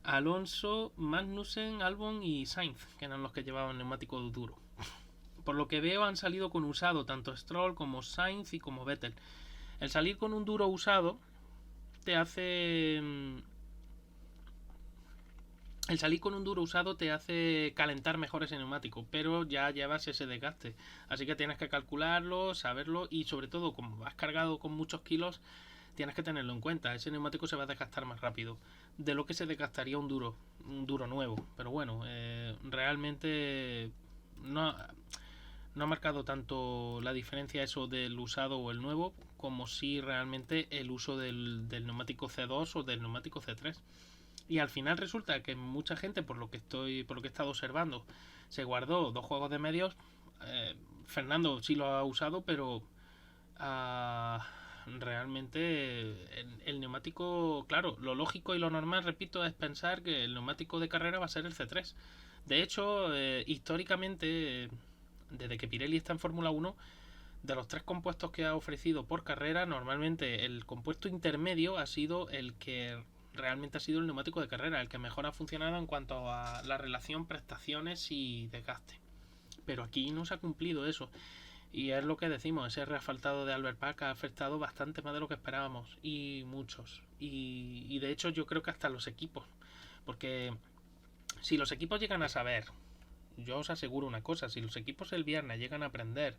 Alonso, Magnussen, Albon y Sainz, que eran los que llevaban neumático duro. Por lo que veo, han salido con usado tanto Stroll como Sainz y como Vettel. El salir con un duro usado te hace el salir con un duro usado te hace calentar mejor ese neumático, pero ya llevas ese desgaste. Así que tienes que calcularlo, saberlo y sobre todo como vas cargado con muchos kilos, tienes que tenerlo en cuenta. Ese neumático se va a desgastar más rápido de lo que se desgastaría un duro nuevo. Pero bueno, realmente no, no ha marcado tanto la diferencia eso del usado o el nuevo como si realmente el uso del neumático C2 o del neumático C3. Y al final resulta que mucha gente, por lo que he estado observando, se guardó dos juegos de medios. Fernando sí lo ha usado, pero realmente el neumático, claro, lo lógico y lo normal, repito, es pensar que el neumático de carrera va a ser el C3. De hecho, históricamente, desde que Pirelli está en Fórmula 1, de los tres compuestos que ha ofrecido por carrera, normalmente el compuesto intermedio ha sido el que realmente ha sido el neumático de carrera, el que mejor ha funcionado en cuanto a la relación prestaciones y desgaste. Pero aquí no se ha cumplido eso. Y es lo que decimos, ese reasfaltado de Albert Park ha afectado bastante más de lo que esperábamos. Y muchos. Y de hecho yo creo que hasta los equipos. Porque si los equipos llegan a saber, yo os aseguro una cosa, si los equipos el viernes llegan a aprender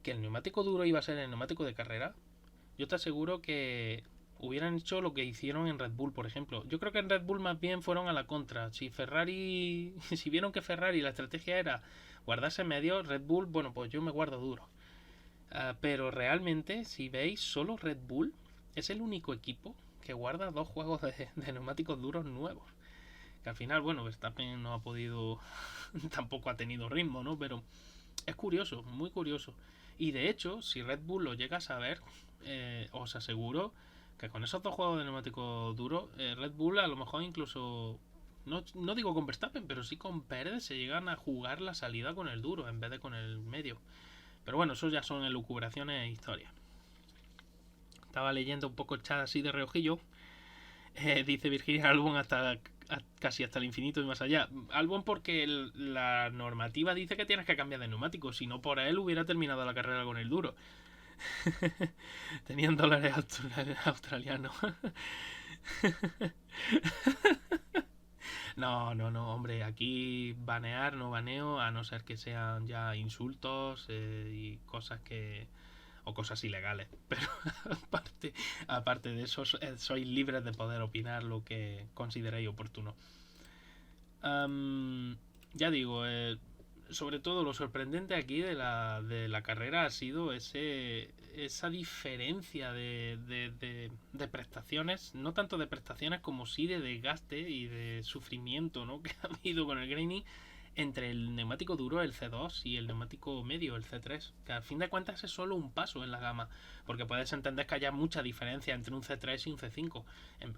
que el neumático duro iba a ser el neumático de carrera, yo te aseguro que hubieran hecho lo que hicieron en Red Bull, por ejemplo. Yo creo que en Red Bull más bien fueron a la contra. Si Ferrari, si vieron que Ferrari la estrategia era guardarse medio, Red Bull, bueno, pues yo me guardo duro. Pero realmente, si veis, solo Red Bull es el único equipo que guarda dos juegos de neumáticos duros nuevos. Que al final, bueno, Verstappen no ha podido, tampoco ha tenido ritmo, ¿no? Pero es curioso, muy curioso. Y de hecho, si Red Bull lo llega a saber, os aseguro que con esos dos juegos de neumáticos duros, Red Bull a lo mejor incluso, no digo con Verstappen, pero sí con Pérez se llegan a jugar la salida con el duro en vez de con el medio. Pero bueno, eso ya son elucubraciones e historias. Estaba leyendo un poco el chat así de reojillo. Dice Virginia Albon casi hasta el infinito y más allá. Albon porque la normativa dice que tienes que cambiar de neumático. Si no, por él hubiera terminado la carrera con el duro. Tenían dólares australianos. No, hombre, aquí banear, no baneo, a no ser que sean ya insultos y cosas que... o cosas ilegales. Pero aparte de eso, sois libres de poder opinar lo que consideréis oportuno. Ya digo, sobre todo lo sorprendente aquí de la carrera ha sido esa diferencia de prestaciones, no tanto de prestaciones como sí de desgaste y de sufrimiento, ¿no? Que ha habido con el Granny entre el neumático duro, el C2, y el neumático medio, el C3, que al fin de cuentas es solo un paso en la gama, porque puedes entender que haya mucha diferencia entre un C3 y un C5.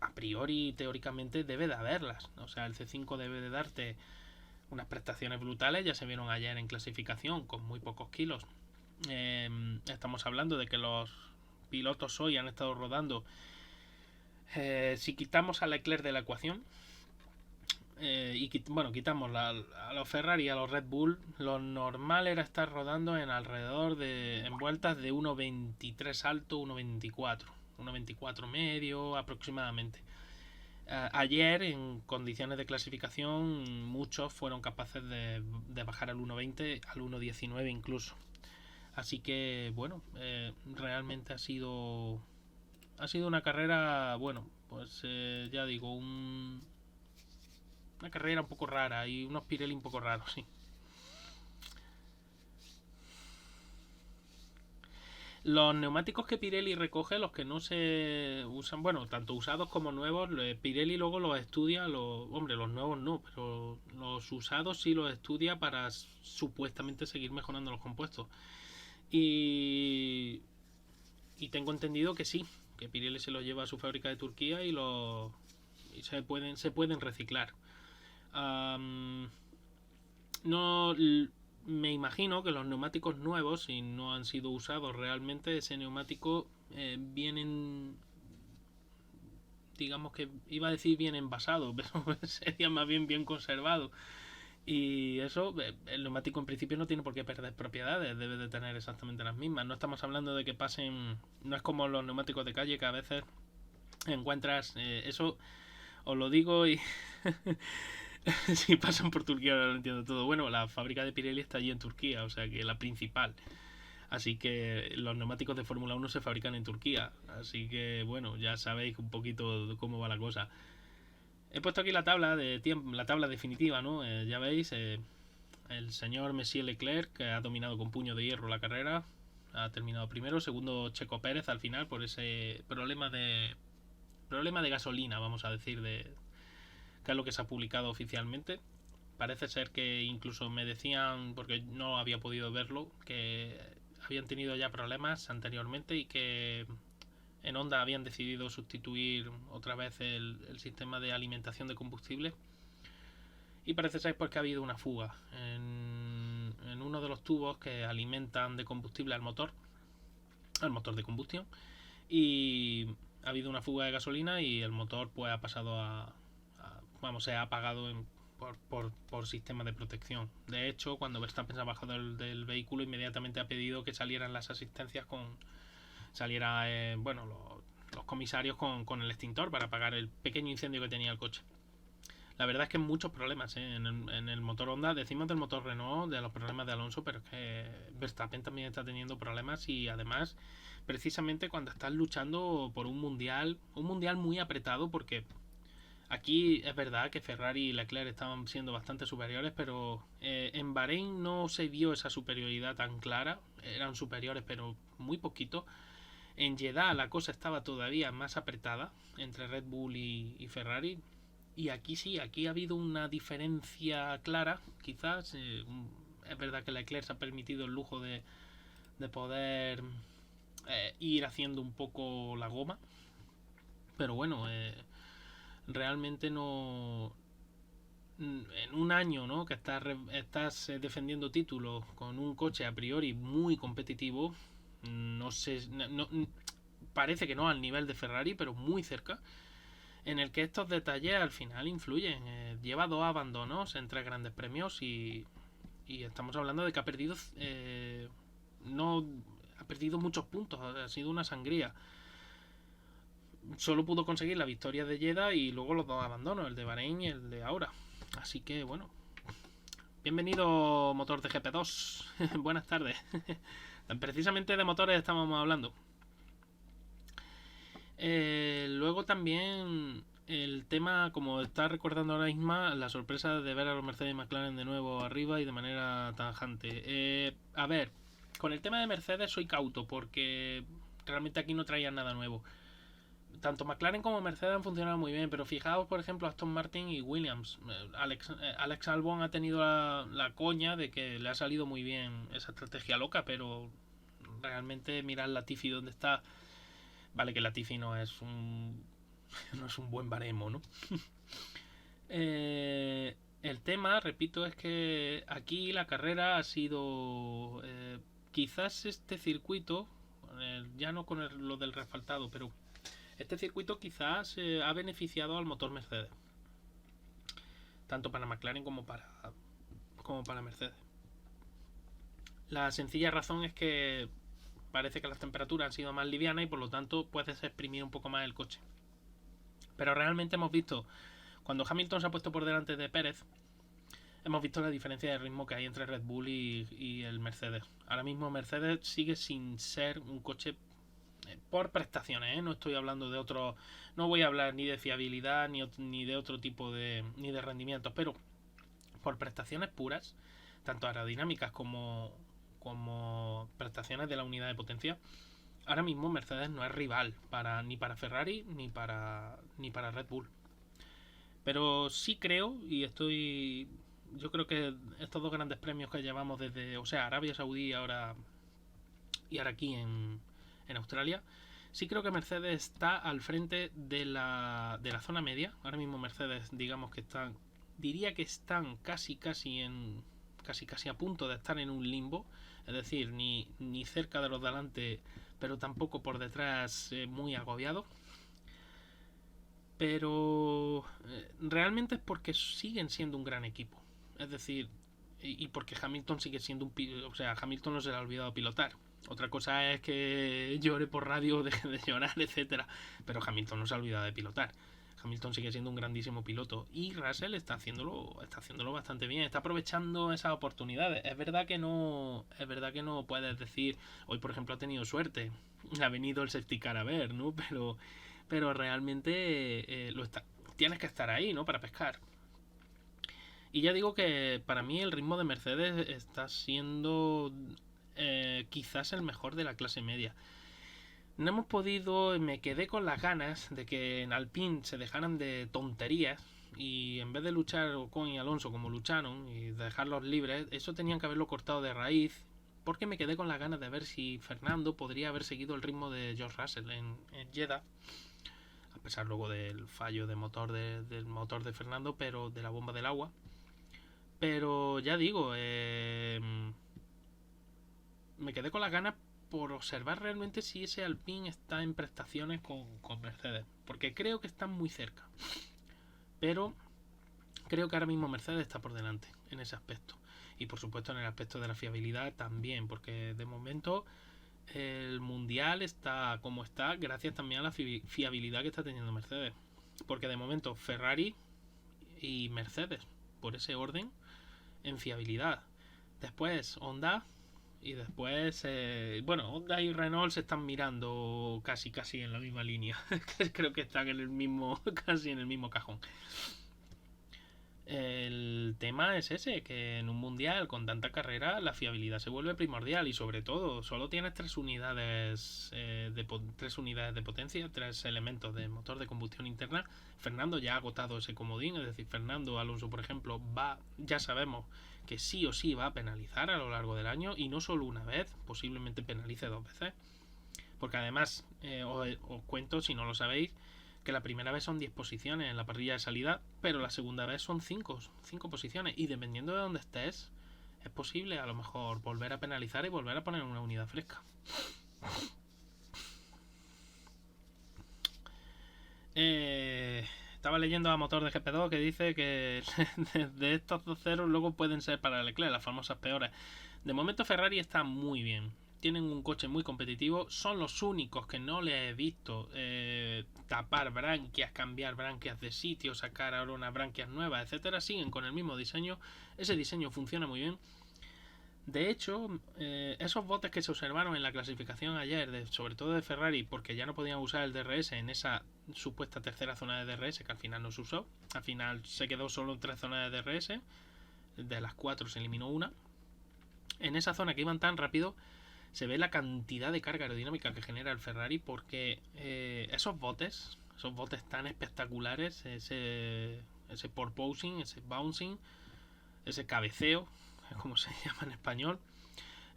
A priori, teóricamente, debe de haberlas. O sea, el C5 debe de darte unas prestaciones brutales, ya se vieron ayer en clasificación, con muy pocos kilos. Estamos hablando de que los pilotos hoy han estado rodando. Si quitamos a Leclerc de la ecuación, quitamos a los Ferrari y a los Red Bull, lo normal era estar rodando en alrededor en vueltas de 1.23 alto, 1.24 medio aproximadamente. Ayer en condiciones de clasificación muchos fueron capaces de bajar al 1.20, al 1.19 incluso. Así que bueno, realmente ha sido una carrera, bueno, pues ya digo, una carrera un poco rara y unos Pirelli un poco raros, sí. Los neumáticos que Pirelli recoge, los que no se usan, bueno, tanto usados como nuevos, Pirelli luego los estudia, hombre, los nuevos no, pero los usados sí los estudia para supuestamente seguir mejorando los compuestos. Y tengo entendido que sí, que Pirelli se los lleva a su fábrica de Turquía y se pueden reciclar. No me imagino que los neumáticos nuevos, si no han sido usados realmente, ese neumático vienen, digamos que iba a decir bien envasado, pero sería más bien conservado. Y eso, el neumático en principio no tiene por qué perder propiedades, debe de tener exactamente las mismas. No estamos hablando de que pasen, no es como los neumáticos de calle que a veces encuentras eso. Os lo digo y si pasan por Turquía ahora lo entiendo todo. Bueno, la fábrica de Pirelli está allí en Turquía, o sea que la principal. Así que los neumáticos de Fórmula 1 se fabrican en Turquía. Así que bueno, ya sabéis un poquito cómo va la cosa. He puesto aquí la tabla de tiempo, la tabla definitiva, ¿no? Ya veis, el señor Messier Leclerc, que ha dominado con puño de hierro la carrera, ha terminado primero, segundo Checo Pérez al final por ese problema de gasolina, vamos a decir, que es lo que se ha publicado oficialmente. Parece ser que incluso me decían, porque no había podido verlo, que habían tenido ya problemas anteriormente y que en Honda habían decidido sustituir otra vez el sistema de alimentación de combustible. Y parece ser pues que ha habido una fuga en uno de los tubos que alimentan de combustible al motor de combustión. Y ha habido una fuga de gasolina y el motor pues ha pasado se ha apagado por sistema de protección. De hecho, cuando Verstappen se ha bajado del vehículo, inmediatamente ha pedido que salieran las asistencias los comisarios con el extintor para apagar el pequeño incendio que tenía el coche. La verdad es que hay muchos problemas en el motor Honda. Decimos del motor Renault, de los problemas de Alonso, pero es que Verstappen también está teniendo problemas y además, precisamente cuando estás luchando por un mundial muy apretado, porque aquí es verdad que Ferrari y Leclerc estaban siendo bastante superiores, pero en Bahrein no se vio esa superioridad tan clara. Eran superiores, pero muy poquito. En Jeddah la cosa estaba todavía más apretada entre Red Bull y Ferrari. Y aquí sí, aquí ha habido una diferencia clara, quizás. Es verdad que Leclerc se ha permitido el lujo de poder ir haciendo un poco la goma. Pero bueno, realmente no... En un año, ¿no?, que estás defendiendo títulos con un coche a priori muy competitivo, no sé, parece que no al nivel de Ferrari, pero muy cerca, en el que estos detalles al final influyen. Lleva 2 abandonos en 3 grandes premios y estamos hablando de que ha perdido ha perdido muchos puntos, ha sido una sangría. Solo pudo conseguir la victoria de Jeddah y luego los 2 abandonos, el de Bahrein y el de ahora. Así que bueno, bienvenido motor de GP2. Buenas tardes. Precisamente de motores estábamos hablando. Luego también el tema, como está recordando ahora Isma, la sorpresa de ver a los Mercedes y McLaren de nuevo arriba y de manera tajante. A ver, con el tema de Mercedes soy cauto porque realmente aquí no traían nada nuevo. Tanto McLaren como Mercedes han funcionado muy bien, pero fijaos, por ejemplo, Aston Martin y Williams. Alex Albon ha tenido la coña de que le ha salido muy bien esa estrategia loca, pero realmente mirad Latifi donde está. Vale, que Latifi no es un buen baremo, ¿no? El tema, repito, es que aquí la carrera ha sido... quizás este circuito, ya no con lo del reasfaltado, pero este circuito quizás ha beneficiado al motor Mercedes. Tanto para McLaren como para Mercedes. La sencilla razón es que parece que las temperaturas han sido más livianas y por lo tanto puedes exprimir un poco más el coche. Pero realmente hemos visto, cuando Hamilton se ha puesto por delante de Pérez, hemos visto la diferencia de ritmo que hay entre Red Bull y el Mercedes. Ahora mismo Mercedes sigue sin ser un coche por prestaciones, no estoy hablando de otro, no voy a hablar ni de fiabilidad ni de otro tipo ni de rendimientos, pero por prestaciones puras, tanto aerodinámicas como prestaciones de la unidad de potencia, ahora mismo Mercedes no es rival ni para Ferrari ni para Red Bull. Pero sí creo, yo creo que estos 2 grandes premios que llevamos desde, Arabia Saudí y ahora aquí en Australia, sí creo que Mercedes está al frente de la zona media. Ahora mismo Mercedes, digamos que diría que están casi a punto de estar en un limbo, es decir, ni cerca de los de delante, pero tampoco por detrás muy agobiado. Pero realmente es porque siguen siendo un gran equipo, es decir, y porque Hamilton sigue siendo Hamilton no se le ha olvidado pilotar. Otra cosa es que llore por radio, deje de llorar, etcétera, pero Hamilton no se ha olvidado de pilotar. Hamilton sigue siendo un grandísimo piloto y Russell está haciéndolo bastante bien, está aprovechando esas oportunidades. Es verdad que no puedes decir, hoy por ejemplo ha tenido suerte, ha venido el safety car a ver, ¿no? Pero realmente tienes que estar ahí, ¿no? Para pescar. Y ya digo que para mí el ritmo de Mercedes está siendo quizás el mejor de la clase media. No hemos podido, me quedé con las ganas de que en Alpine se dejaran de tonterías y en vez de luchar Ocon y Alonso como lucharon y dejarlos libres, eso tenían que haberlo cortado de raíz, porque me quedé con las ganas de ver si Fernando podría haber seguido el ritmo de George Russell en Jeddah, a pesar luego del fallo del motor de Fernando, pero de la bomba del agua. Pero ya digo, me quedé con las ganas por observar realmente si ese Alpine está en prestaciones con Mercedes, porque creo que están muy cerca, pero creo que ahora mismo Mercedes está por delante en ese aspecto, y por supuesto en el aspecto de la fiabilidad también, porque de momento el mundial está como está gracias también a la fiabilidad que está teniendo Mercedes, porque de momento Ferrari y Mercedes por ese orden en fiabilidad, después Honda. Y después, Honda y Renault se están mirando casi en la misma línea. Creo que están en el mismo, casi en el mismo cajón. El tema es ese, que en un mundial con tanta carrera la fiabilidad se vuelve primordial y sobre todo solo tienes 3 unidades de potencia, 3 elementos de motor de combustión interna. Fernando ya ha agotado ese comodín, es decir, Fernando Alonso, por ejemplo, ya sabemos que sí o sí va a penalizar a lo largo del año y no solo una vez, posiblemente penalice 2 veces. Porque además, os cuento, si no lo sabéis, que la primera vez son 10 posiciones en la parrilla de salida, pero la segunda vez son 5 posiciones. Y dependiendo de dónde estés, es posible a lo mejor volver a penalizar y volver a poner una unidad fresca. Estaba leyendo a Motor de GP2 que dice que de estos 2 ceros luego pueden ser para Leclerc, las famosas peores. De momento Ferrari está muy bien. Tienen un coche muy competitivo. Son los únicos que no les he visto tapar branquias, cambiar branquias de sitio, sacar ahora unas branquias nuevas, etcétera. Siguen con el mismo diseño. Ese diseño funciona muy bien. De hecho, esos botes que se observaron en la clasificación ayer, sobre todo de Ferrari, porque ya no podían usar el DRS en esa supuesta tercera zona de DRS, que al final no se usó. Al final se quedó solo en 3 zonas de DRS. De las 4 se eliminó una. En esa zona que iban tan rápido, se ve la cantidad de carga aerodinámica que genera el Ferrari, porque esos botes tan espectaculares, ese porpoising, ese bouncing, ese cabeceo, como se llama en español,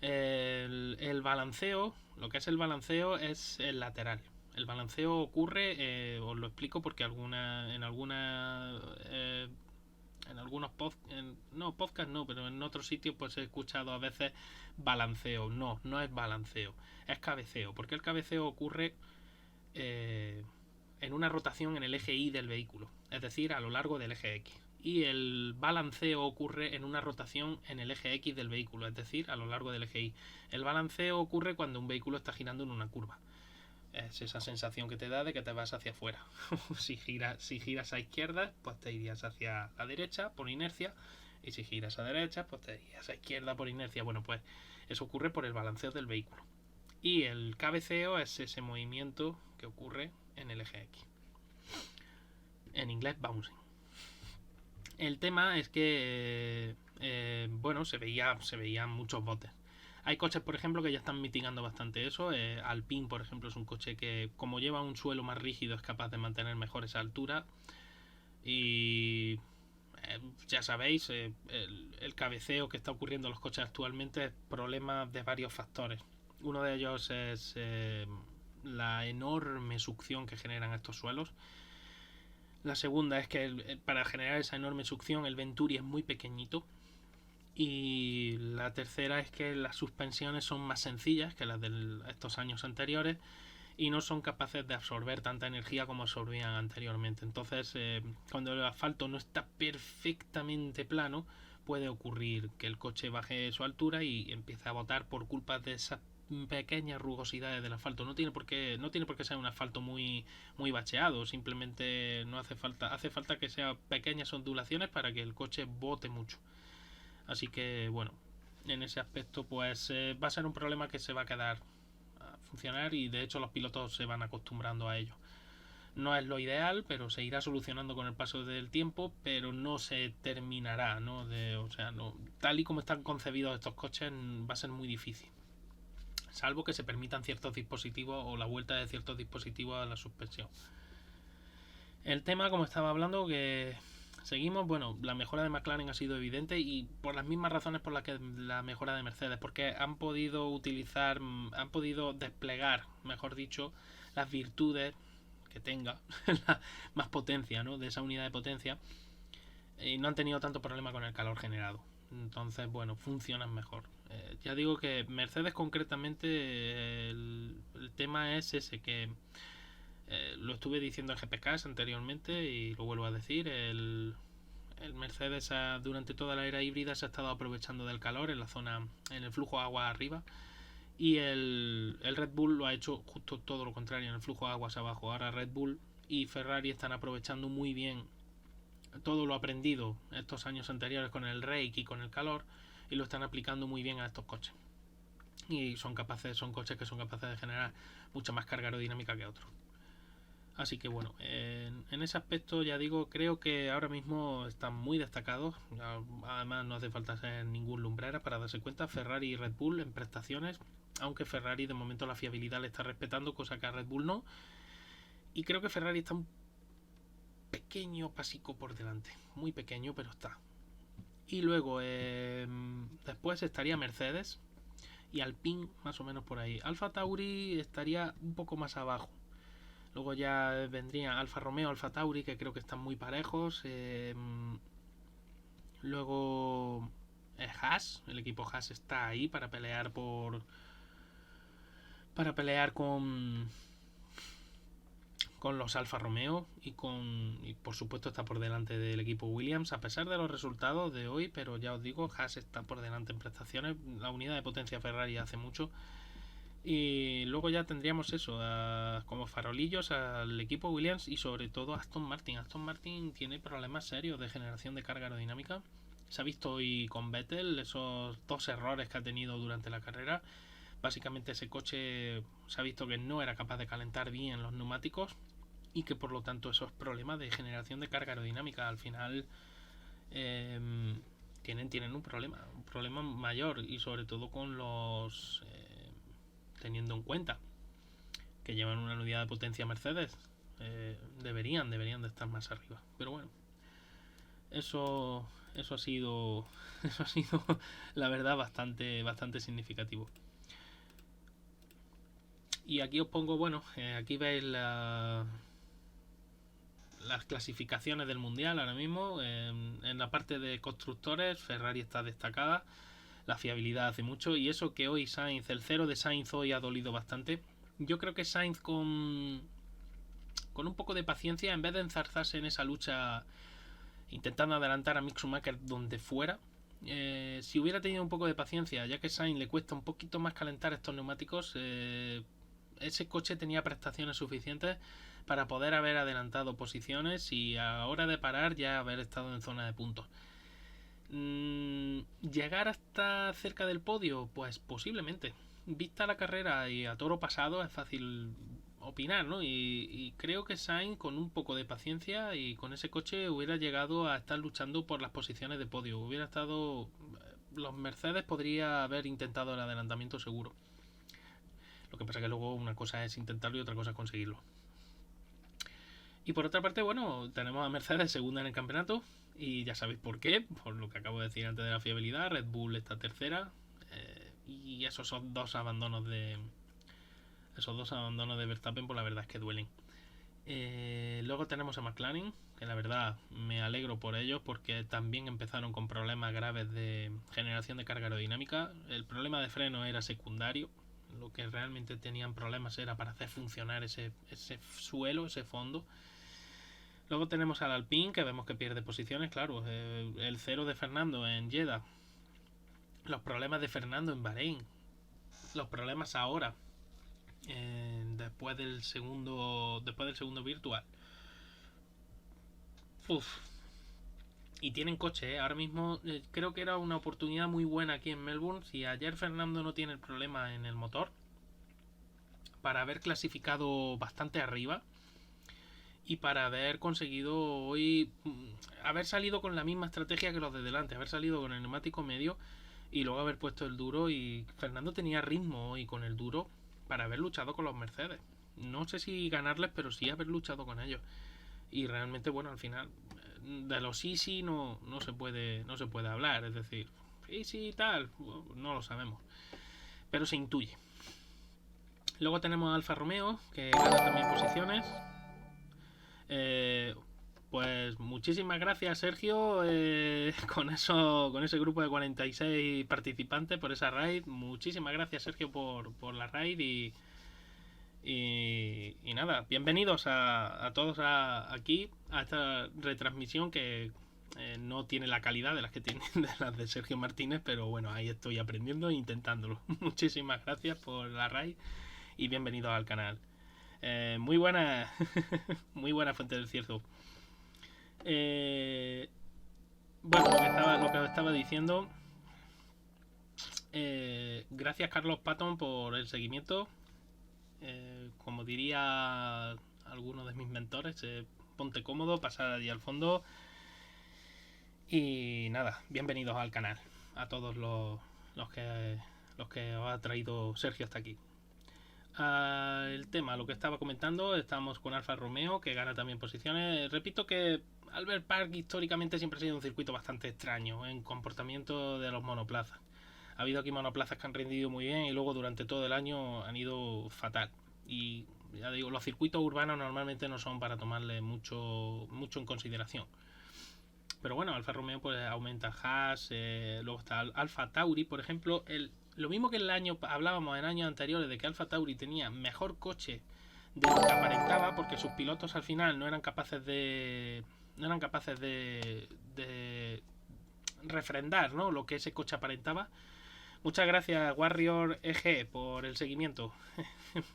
el balanceo, lo que es el balanceo es el lateral. El balanceo ocurre, os lo explico porque en algunos podcast no, pero en otros sitios pues he escuchado a veces balanceo. No es balanceo, es cabeceo, porque el cabeceo ocurre en una rotación en el eje Y del vehículo, es decir, a lo largo del eje X. Y el balanceo ocurre en una rotación en el eje X del vehículo, es decir, a lo largo del eje Y. El balanceo ocurre cuando un vehículo está girando en una curva. Es esa sensación que te da de que te vas hacia afuera. si giras a izquierda, pues te irías hacia la derecha por inercia, y si giras a derecha, pues te irías a izquierda por inercia. Bueno, pues eso ocurre por el balanceo del vehículo. Y el cabeceo es ese movimiento que ocurre en el eje X. En inglés, bouncing. El tema es que se veían muchos botes. Hay coches, por ejemplo, que ya están mitigando bastante eso. Alpine, por ejemplo, es un coche que, como lleva un suelo más rígido, es capaz de mantener mejor esa altura. Y ya sabéis, el cabeceo que está ocurriendo en los coches actualmente es problema de varios factores. Uno de ellos es la enorme succión que generan estos suelos. La segunda es que para generar esa enorme succión el Venturi es muy pequeñito. Y la tercera es que las suspensiones son más sencillas que las de estos años anteriores y no son capaces de absorber tanta energía como absorbían anteriormente. Entonces, cuando el asfalto no está perfectamente plano, puede ocurrir que el coche baje su altura y empiece a botar por culpa de esas pequeñas rugosidades del asfalto. No tiene por qué ser un asfalto muy bacheado. Simplemente no hace falta que sean pequeñas ondulaciones para que el coche bote mucho. Así que bueno, en ese aspecto pues va a ser un problema que se va a quedar a funcionar, y de hecho los pilotos se van acostumbrando a ello. No es lo ideal, pero se irá solucionando con el paso del tiempo, pero no se terminará, ¿no? Tal y como están concebidos estos coches, va a ser muy difícil. Salvo que se permitan ciertos dispositivos o la vuelta de ciertos dispositivos a la suspensión. El tema, como estaba hablando, que seguimos, bueno, la mejora de McLaren ha sido evidente, y por las mismas razones por las que la mejora de Mercedes, porque han podido desplegar, mejor dicho, las virtudes que tenga más potencia, ¿no? De esa unidad de potencia, y no han tenido tanto problema con el calor generado. Entonces, bueno, funcionan mejor. Ya digo que Mercedes concretamente, el tema es ese, que lo estuve diciendo en GPK anteriormente y lo vuelvo a decir, el Mercedes durante toda la era híbrida se ha estado aprovechando del calor en la zona, en el flujo de agua arriba, y el Red Bull lo ha hecho justo todo lo contrario, en el flujo de aguas abajo. Ahora Red Bull y Ferrari están aprovechando muy bien todo lo aprendido estos años anteriores con el rake y con el calor, y lo están aplicando muy bien a estos coches. Y son coches que son capaces de generar mucha más carga aerodinámica que otros. Así que bueno, en ese aspecto ya digo, creo que ahora mismo están muy destacados. Además no hace falta ser ningún lumbrera para darse cuenta. Ferrari y Red Bull en prestaciones, aunque Ferrari de momento la fiabilidad le está respetando, cosa que a Red Bull no. Y creo que Ferrari está un pequeño pasico por delante, muy pequeño, pero está. Y luego después estaría Mercedes y Alpine más o menos por ahí. Alfa Tauri estaría un poco más abajo. Luego ya vendría Alfa Romeo, Alfa Tauri, que creo que están muy parejos. Luego Haas, el equipo Haas está ahí para pelear con los Alfa Romeo, y por supuesto está por delante del equipo Williams, a pesar de los resultados de hoy, pero ya os digo, Haas está por delante en prestaciones. La unidad de potencia Ferrari hace mucho. Y luego ya tendríamos eso, como farolillos al equipo Williams, y sobre todo Aston Martin. Aston Martin tiene problemas serios de generación de carga aerodinámica. Se ha visto hoy con Vettel esos dos errores que ha tenido durante la carrera. Básicamente ese coche se ha visto que no era capaz de calentar bien los neumáticos, y que por lo tanto esos problemas de generación de carga aerodinámica al final tienen un problema mayor, y sobre todo con los teniendo en cuenta que llevan una unidad de potencia Mercedes, deberían de estar más arriba. Pero bueno, eso ha sido la verdad bastante significativo. Y aquí os pongo, bueno, aquí veis las clasificaciones del mundial ahora mismo. En la parte de constructores, Ferrari está destacada. La fiabilidad hace mucho, y eso que hoy Sainz, el cero de Sainz hoy ha dolido bastante. Yo creo que Sainz con un poco de paciencia, en vez de enzarzarse en esa lucha intentando adelantar a Mick Schumacher donde fuera, si hubiera tenido un poco de paciencia, ya que Sainz le cuesta un poquito más calentar estos neumáticos, ese coche tenía prestaciones suficientes para poder haber adelantado posiciones y a la hora de parar ya haber estado en zona de puntos. Llegar hasta cerca del podio, pues posiblemente. Vista la carrera y a toro pasado es fácil opinar, ¿no? Y creo que Sainz con un poco de paciencia y con ese coche hubiera llegado a estar luchando por las posiciones de podio. Hubiera estado... Los Mercedes podría haber intentado el adelantamiento seguro. Lo que pasa que luego una cosa es intentarlo y otra cosa es conseguirlo. Y por otra parte, bueno, tenemos a Mercedes segunda en el campeonato, y ya sabéis por qué, por lo que acabo de decir antes de la fiabilidad. Red Bull está tercera, y esos son dos abandonos de Verstappen, pues la verdad es que duelen. Luego tenemos a McLaren, que la verdad me alegro por ellos, porque también empezaron con problemas graves de generación de carga aerodinámica. El problema de freno era secundario, lo que realmente tenían problemas era para hacer funcionar ese suelo, ese fondo. Luego tenemos al Alpine, que vemos que pierde posiciones, claro. El cero de Fernando en Jeddah. Los problemas de Fernando en Bahrein. los problemas ahora, después del segundo virtual. Uf. Y tienen coche, ¿eh? Ahora mismo creo que era una oportunidad muy buena aquí en Melbourne. Si ayer Fernando no tiene el problema en el motor, para haber clasificado bastante arriba y para haber conseguido hoy haber salido con la misma estrategia que los de delante, haber salido con el neumático medio y luego haber puesto el duro. Y Fernando tenía ritmo hoy con el duro para haber luchado con los Mercedes. No sé si ganarles, pero sí haber luchado con ellos. Y realmente, bueno, al final de los easy no se puede hablar, es decir, easy y tal, no lo sabemos, pero se intuye. Luego tenemos a Alfa Romeo, que gana también posiciones. Pues muchísimas gracias, Sergio, con ese grupo de 46 participantes por esa raid. Muchísimas gracias, Sergio, por la raid y nada, bienvenidos a todos aquí a esta retransmisión que no tiene la calidad de las que tiene de las de Sergio Martínez, pero bueno, ahí estoy aprendiendo e intentándolo. Muchísimas gracias por la raid y bienvenidos al canal. Muy buena muy buena Fuente del Cierzo. Bueno, lo que estaba diciendo, gracias Carlos Patton por el seguimiento. Como diría alguno de mis mentores, ponte cómodo, pasar allí al fondo. Y nada, bienvenidos al canal a todos los que os ha traído Sergio hasta aquí. El tema, lo que estaba comentando, estamos con Alfa Romeo, que gana también posiciones. Repito que Albert Park históricamente siempre ha sido un circuito bastante extraño en comportamiento de los monoplazas. Ha habido aquí monoplazas que han rendido muy bien y luego durante todo el año han ido fatal. Y ya digo, los circuitos urbanos normalmente no son para tomarle mucho en consideración. Pero bueno, Alfa Romeo pues aumenta Haas, luego está Alfa Tauri, por ejemplo. Lo mismo que hablábamos en años anteriores de que Alfa Tauri tenía mejor coche de lo que aparentaba, porque sus pilotos al final no eran capaces de refrendar, ¿no?, lo que ese coche aparentaba. Muchas gracias Warrior EG por el seguimiento.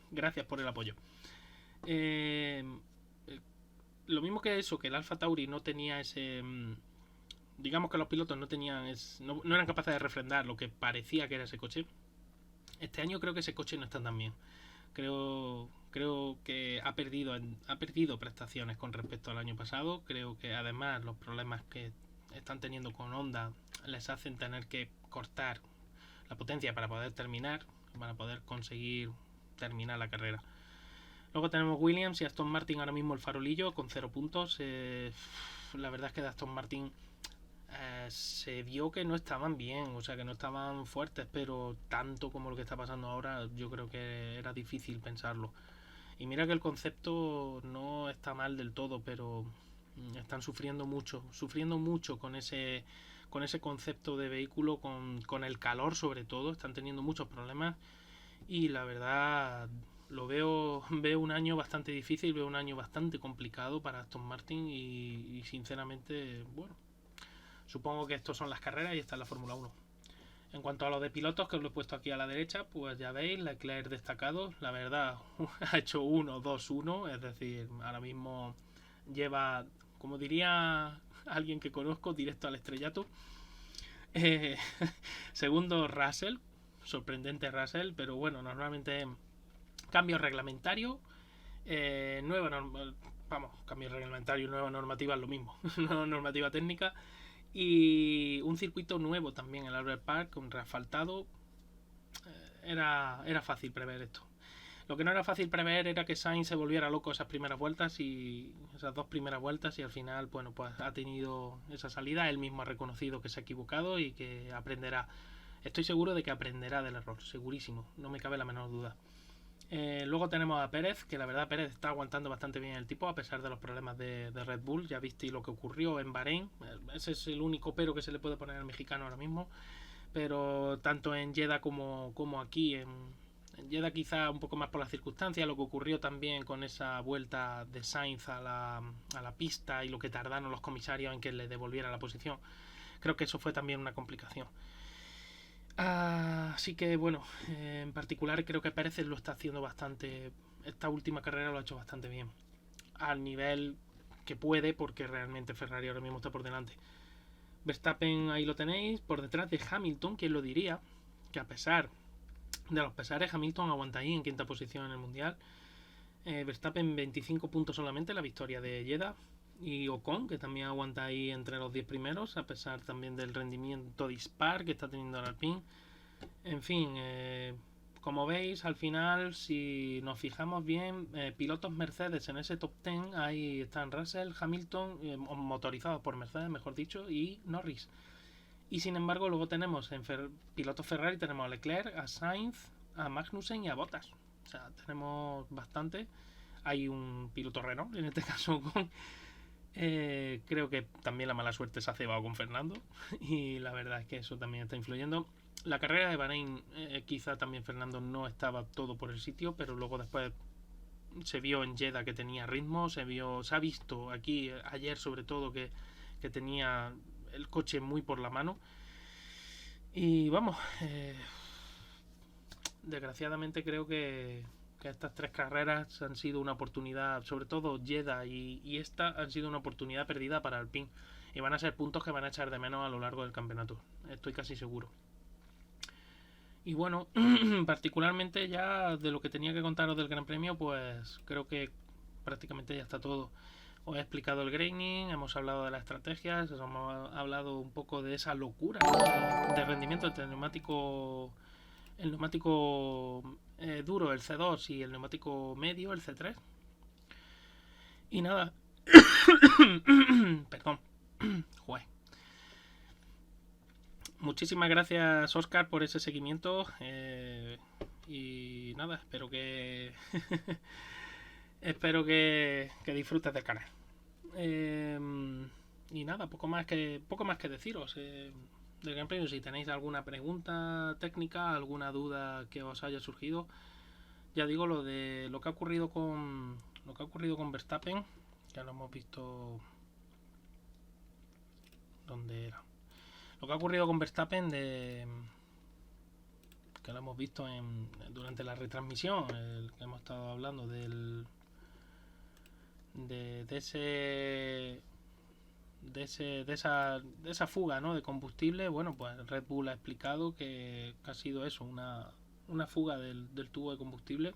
Gracias por el apoyo. Lo mismo que eso, que el Alfa Tauri no tenía ese... digamos que los pilotos no eran capaces de refrendar lo que parecía que era ese coche. Este año creo que ese coche no está tan bien. Creo que ha perdido prestaciones con respecto al año pasado. Creo que además los problemas que están teniendo con Honda les hacen tener que cortar la potencia para poder conseguir terminar la carrera. Luego tenemos Williams y Aston Martin ahora mismo el farolillo con 0 puntos. La verdad es que de Aston Martin se vio que no estaban bien, o sea que no estaban fuertes, pero tanto como lo que está pasando ahora yo creo que era difícil pensarlo. Y mira que el concepto no está mal del todo, pero están sufriendo mucho con ese concepto de vehículo, con el calor sobre todo, están teniendo muchos problemas y la verdad veo un año bastante difícil, veo un año bastante complicado para Aston Martin y sinceramente, bueno, supongo que estos son las carreras y esta es la Fórmula 1. En cuanto a lo de pilotos, que os lo he puesto aquí a la derecha, pues ya veis, Leclerc destacado, la verdad, ha hecho 1-2-1, es decir, ahora mismo lleva, como diría alguien que conozco, directo al estrellato. Segundo, Russell, sorprendente Russell, pero bueno, normalmente cambio reglamentario, cambio reglamentario y nueva normativa es lo mismo, nueva normativa técnica. Y un circuito nuevo también, el Albert Park, con reasfaltado. Era fácil prever esto. Lo que no era fácil prever era que Sainz se volviera loco esas dos primeras vueltas y al final, bueno, pues ha tenido esa salida. Él mismo ha reconocido que se ha equivocado y que aprenderá. Estoy seguro de que aprenderá del error, segurísimo, no me cabe la menor duda. Luego tenemos a Pérez, que la verdad Pérez está aguantando bastante bien el tipo a pesar de los problemas de Red Bull. Ya visteis lo que ocurrió en Bahrein, ese es el único pero que se le puede poner al mexicano ahora mismo, pero tanto en Jeddah como aquí en Jeddah quizá un poco más por las circunstancias, lo que ocurrió también con esa vuelta de Sainz a la pista y lo que tardaron los comisarios en que le devolviera la posición, creo que eso fue también una complicación. Así que bueno, en particular creo que Pérez lo está haciendo bastante. Esta última carrera lo ha hecho bastante bien. Al nivel que puede, porque realmente Ferrari ahora mismo está por delante. Verstappen ahí lo tenéis, por detrás de Hamilton, quien lo diría, que a pesar de los pesares, Hamilton aguanta ahí en quinta posición en el Mundial. Verstappen 25 puntos solamente, la victoria de Jeddah. Y Ocon, que también aguanta ahí entre los 10 primeros, a pesar también del rendimiento dispar que está teniendo el Alpine. En fin, como veis, al final, si nos fijamos bien, pilotos Mercedes en ese top 10, ahí están Russell, Hamilton, motorizados por Mercedes, mejor dicho, y Norris. Y sin embargo, luego tenemos en pilotos Ferrari, tenemos a Leclerc, a Sainz, a Magnussen y a Bottas. O sea, tenemos bastante. Hay un piloto Renault, en este caso con... creo que también la mala suerte se ha cebado con Fernando. Y la verdad es que eso también está influyendo. La carrera de Bahrein, quizá también Fernando no estaba todo por el sitio, pero luego después se vio en Jeddah que tenía ritmo, se ha visto aquí ayer sobre todo que tenía el coche muy por la mano. Y vamos, desgraciadamente creo que estas tres carreras han sido una oportunidad, sobre todo Jeddah y esta han sido una oportunidad perdida para Alpine. Y van a ser puntos que van a echar de menos a lo largo del campeonato. Estoy casi seguro. Y bueno, particularmente ya de lo que tenía que contaros del Gran Premio, pues creo que prácticamente ya está todo. Os he explicado el graining, hemos hablado de las estrategias, hemos hablado un poco de esa locura, ¿no? de rendimiento entre el neumático duro, el C2, y el neumático medio, el C3. Y nada, perdón, Jue. Muchísimas gracias, Oscar, por ese seguimiento. Y nada, espero que espero que disfrutes del canal. Y nada, poco más que deciros del Gran Premio. Si tenéis alguna pregunta técnica, alguna duda que os haya surgido, ya digo lo de lo que ha ocurrido con Verstappen, ya lo hemos visto. ¿Dónde era? Lo que ha ocurrido con Verstappen que lo hemos visto durante la retransmisión, que hemos estado hablando de esa fuga, ¿no? de combustible. Bueno, pues Red Bull ha explicado que ha sido eso, una fuga del tubo de combustible.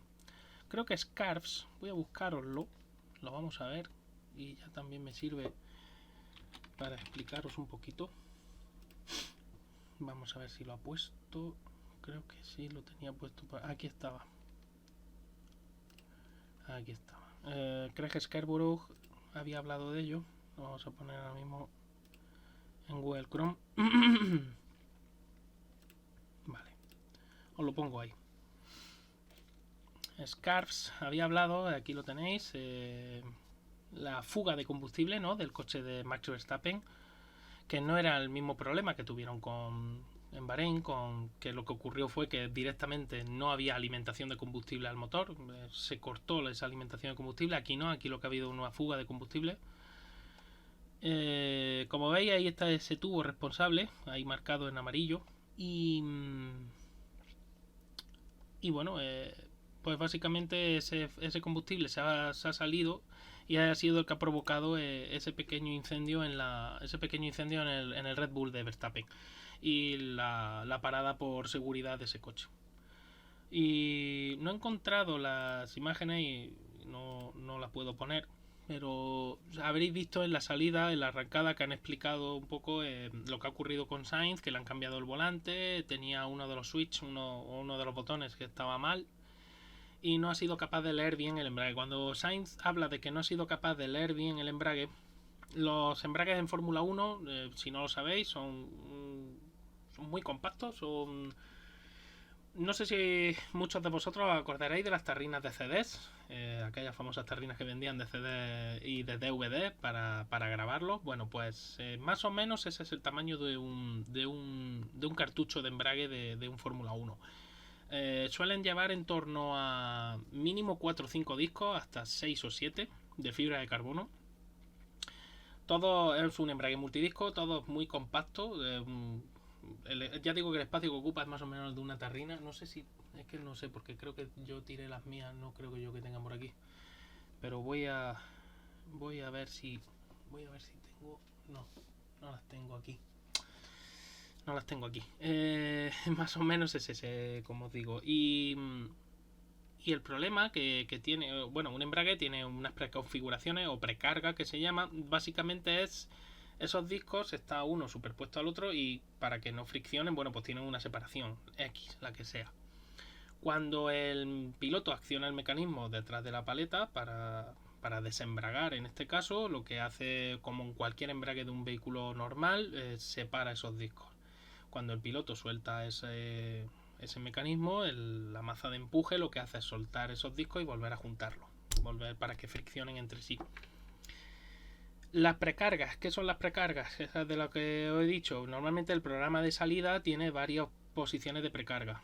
Creo que es Carves, voy a buscaroslo, lo vamos a ver y ya también me sirve para explicaros un poquito. Vamos a ver si lo ha puesto. Creo que sí, lo tenía puesto. Aquí estaba. Craig Scarborough había hablado de ello. Lo vamos a poner ahora mismo en Google Chrome. Vale. Os lo pongo ahí. Scarves había hablado, aquí lo tenéis, la fuga de combustible, ¿no? del coche de Max Verstappen, que no era el mismo problema que tuvieron en Bahrein, que lo que ocurrió fue que directamente no había alimentación de combustible al motor, se cortó esa alimentación de combustible. Aquí no, aquí lo que ha habido es una fuga de combustible. Como veis, ahí está ese tubo responsable, ahí marcado en amarillo. Y bueno, pues básicamente ese combustible se ha salido y ha sido el que ha provocado ese pequeño incendio en el Red Bull de Verstappen y la parada por seguridad de ese coche. Y no he encontrado las imágenes y no las puedo poner, pero habréis visto en la salida, en la arrancada, que han explicado un poco lo que ha ocurrido con Sainz, que le han cambiado el volante, tenía uno de los switches, uno de los botones que estaba mal y no ha sido capaz de leer bien el embrague. Cuando Sainz habla de que no ha sido capaz de leer bien el embrague, los embragues en Fórmula 1, si no lo sabéis, son muy compactos, no sé si muchos de vosotros acordaréis de las tarrinas de CDs, aquellas famosas tarrinas que vendían de CD y de DVD para grabarlos. Bueno, pues más o menos ese es el tamaño de un cartucho de embrague de un Fórmula 1. Suelen llevar en torno a mínimo 4 o 5 discos, hasta 6 o 7 de fibra de carbono. Todo es un embrague multidisco, todo muy compacto, Ya digo que el espacio que ocupa es más o menos de una tarrina. No sé si... Es que no sé, porque creo que yo tiré las mías. No creo que yo que tenga por aquí. Pero voy a... Voy a ver si... Voy a ver si tengo... No, no las tengo aquí. No las tengo aquí. Más o menos es ese, como os digo. Y el problema que tiene, bueno, un embrague tiene unas preconfiguraciones o precarga que se llama. Básicamente es esos discos, está uno superpuesto al otro y para que no friccionen, bueno, pues tienen una separación X, la que sea. Cuando el piloto acciona el mecanismo detrás de la paleta para desembragar, en este caso, lo que hace, como en cualquier embrague de un vehículo normal, separa esos discos. Cuando el piloto suelta ese mecanismo, la maza de empuje lo que hace es soltar esos discos y volver a juntarlos, volver para que friccionen entre sí. Las precargas, ¿qué son las precargas? Esas de lo que os he dicho. Normalmente el programa de salida tiene varias posiciones de precarga.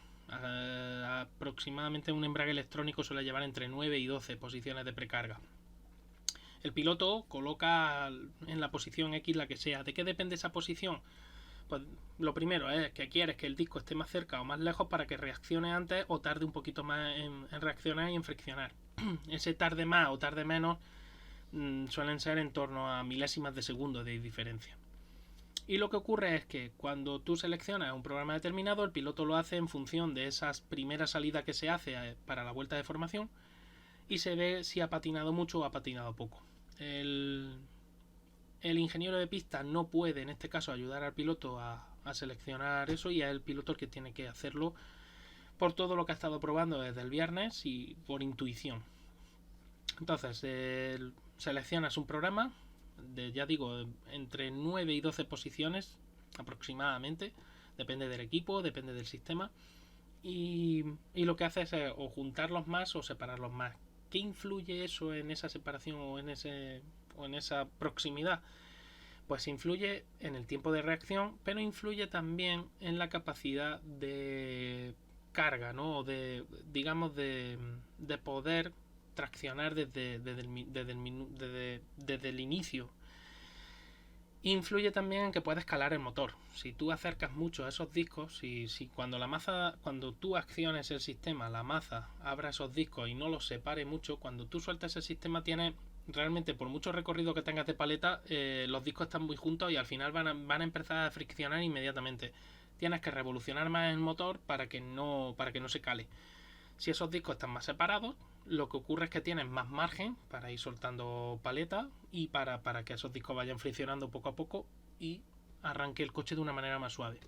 Aproximadamente un embrague electrónico suele llevar entre 9 y 12 posiciones de precarga. El piloto coloca en la posición X la que sea. ¿De qué depende esa posición? Pues lo primero es que quieres que el disco esté más cerca o más lejos para que reaccione antes o tarde un poquito más en reaccionar y en friccionar. Ese tarde más o tarde menos suelen ser en torno a milésimas de segundo de diferencia. Y lo que ocurre es que cuando tú seleccionas un programa determinado, el piloto lo hace en función de esas primeras salidas que se hace para la vuelta de formación y se ve si ha patinado mucho o ha patinado poco. El ingeniero de pista no puede en este caso ayudar al piloto a seleccionar eso y es el piloto el que tiene que hacerlo por todo lo que ha estado probando desde el viernes y por intuición. Entonces seleccionas un programa de, ya digo, entre 9 y 12 posiciones aproximadamente, depende del equipo, depende del sistema, y lo que haces es o juntarlos más o separarlos más. ¿Qué influye eso en esa separación o en esa proximidad? Pues influye en el tiempo de reacción, pero influye también en la capacidad de carga, ¿no? Digamos de poder traccionar desde el inicio. Influye también en que puedes escalar el motor. Si tú acercas mucho a esos discos, si cuando tú acciones el sistema, la maza abra esos discos y no los separe mucho, cuando tú sueltas el sistema tienes realmente, por mucho recorrido que tengas de paleta, los discos están muy juntos y al final van a empezar a friccionar inmediatamente. Tienes que revolucionar más el motor para que no se cale. Si esos discos están más separados, lo que ocurre es que tienes más margen para ir soltando paleta y para que esos discos vayan friccionando poco a poco y arranque el coche de una manera más suave.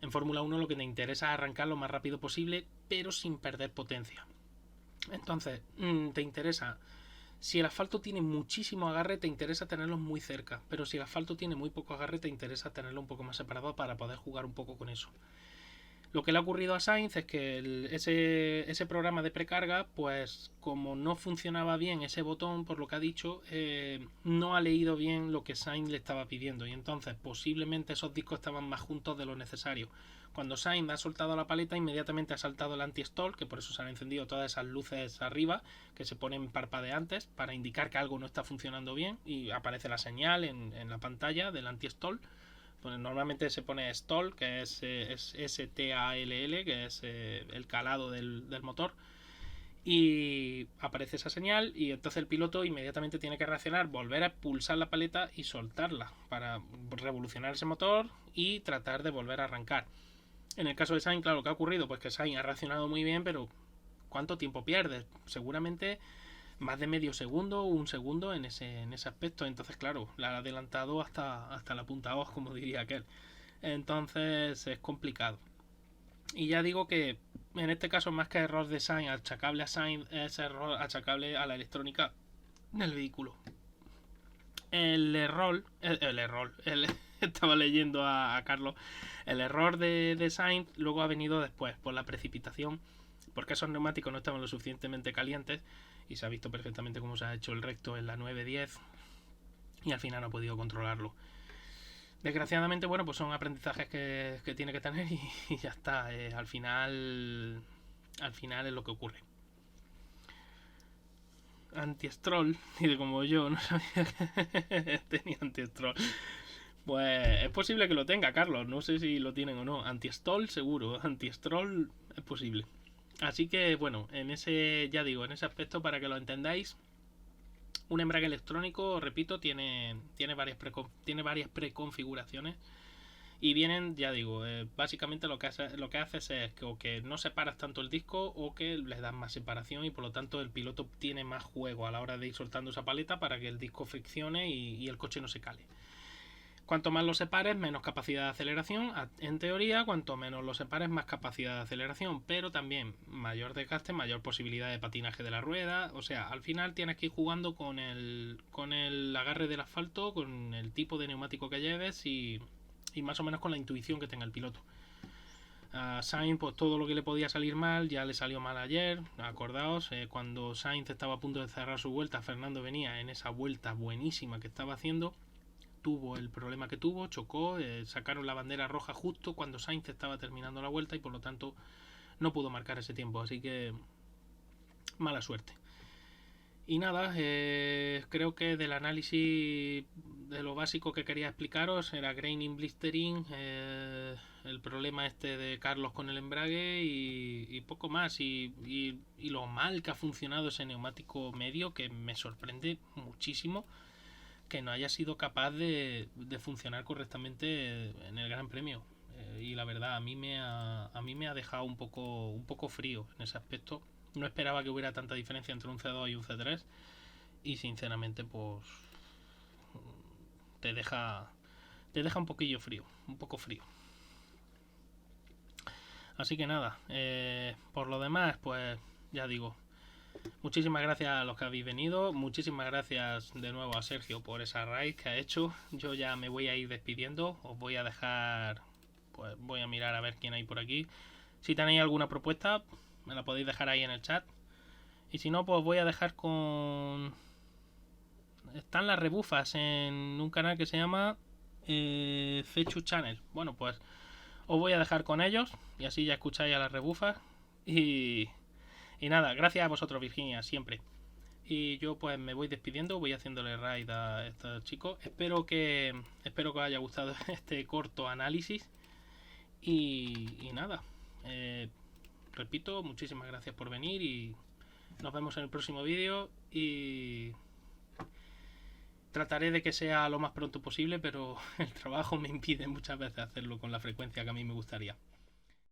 En Fórmula 1 lo que te interesa es arrancar lo más rápido posible, pero sin perder potencia. Entonces, te interesa... Si el asfalto tiene muchísimo agarre, te interesa tenerlos muy cerca, pero si el asfalto tiene muy poco agarre, te interesa tenerlo un poco más separado para poder jugar un poco con eso. Lo que le ha ocurrido a Sainz es que ese programa de precarga, pues como no funcionaba bien ese botón, por lo que ha dicho, no ha leído bien lo que Sainz le estaba pidiendo y entonces posiblemente esos discos estaban más juntos de lo necesario. Cuando Sainz ha soltado la paleta, inmediatamente ha saltado el anti-stall, que por eso se han encendido todas esas luces arriba que se ponen parpadeantes para indicar que algo no está funcionando bien y aparece la señal en la pantalla del anti-stall. Pues normalmente se pone stall, que es S-T-A-L-L, que es el calado del motor, y aparece esa señal y entonces el piloto inmediatamente tiene que reaccionar, volver a pulsar la paleta y soltarla para revolucionar ese motor y tratar de volver a arrancar. En el caso de Sainz, claro, ¿qué ha ocurrido? Pues que Sainz ha reaccionado muy bien, pero ¿cuánto tiempo pierdes? Seguramente más de medio segundo o un segundo en ese aspecto. Entonces, claro, la ha adelantado hasta la punta hoja, como diría aquel. Entonces es complicado. Y ya digo que en este caso, más que error de Sainz achacable a Sainz, es error achacable a la electrónica del vehículo. Estaba leyendo a Carlos. El error de Sainz luego ha venido después por la precipitación, porque esos neumáticos no estaban lo suficientemente calientes y se ha visto perfectamente cómo se ha hecho el recto en la 910 y al final no ha podido controlarlo. Desgraciadamente, bueno, pues son aprendizajes que tiene que tener y ya está. Al final es lo que ocurre. Anti-stroll, y como yo no sabía que tenía anti-stroll. Pues es posible que lo tenga, Carlos. No sé si lo tienen o no. Anti-stall seguro. Anti-stall es posible. Así que bueno, en ese, ya digo, en ese aspecto, para que lo entendáis, un embrague electrónico, repito, tiene varias preconfiguraciones. Y vienen, ya digo, básicamente lo que haces es que o que no separas tanto el disco o que le das más separación y por lo tanto el piloto tiene más juego a la hora de ir soltando esa paleta para que el disco friccione y el coche no se cale. Cuanto más lo separes, menos capacidad de aceleración. En teoría, cuanto menos lo separes, más capacidad de aceleración. Pero también mayor desgaste, mayor posibilidad de patinaje de la rueda. O sea, al final tienes que ir jugando con el agarre del asfalto, con el tipo de neumático que lleves y más o menos con la intuición que tenga el piloto. A Sainz, pues todo lo que le podía salir mal ya le salió mal ayer. Acordaos, cuando Sainz estaba a punto de cerrar su vuelta, Fernando venía en esa vuelta buenísima que estaba haciendo. Tuvo el problema que tuvo, chocó, sacaron la bandera roja justo cuando Sainz estaba terminando la vuelta y por lo tanto no pudo marcar ese tiempo, así que mala suerte. Y nada, creo que del análisis de lo básico que quería explicaros era graining, blistering, el problema este de Carlos con el embrague y poco más. Y lo mal que ha funcionado ese neumático medio, que me sorprende muchísimo que no haya sido capaz de funcionar correctamente en el Gran Premio. Y la verdad, a mí me ha dejado un poco frío en ese aspecto. No esperaba que hubiera tanta diferencia entre un C2 y un C3. Y sinceramente, pues te deja un poquillo frío, un poco frío. Así que nada, por lo demás, pues ya digo, muchísimas gracias a los que habéis venido. Muchísimas gracias de nuevo a Sergio por esa raid que ha hecho. Yo ya me voy a ir despidiendo. Os voy a dejar... Pues voy a mirar a ver quién hay por aquí. Si tenéis alguna propuesta, me la podéis dejar ahí en el chat. Y si no, pues voy a dejar con... Están las rebufas en un canal que se llama Fechu Channel. Bueno, pues os voy a dejar con ellos. Y así ya escucháis a las rebufas. Y nada, gracias a vosotros, Virginia, siempre. Y yo pues me voy despidiendo, voy haciéndole raid a estos chicos. Espero que os haya gustado este corto análisis. Y nada, repito, muchísimas gracias por venir y nos vemos en el próximo vídeo. Y trataré de que sea lo más pronto posible, pero el trabajo me impide muchas veces hacerlo con la frecuencia que a mí me gustaría.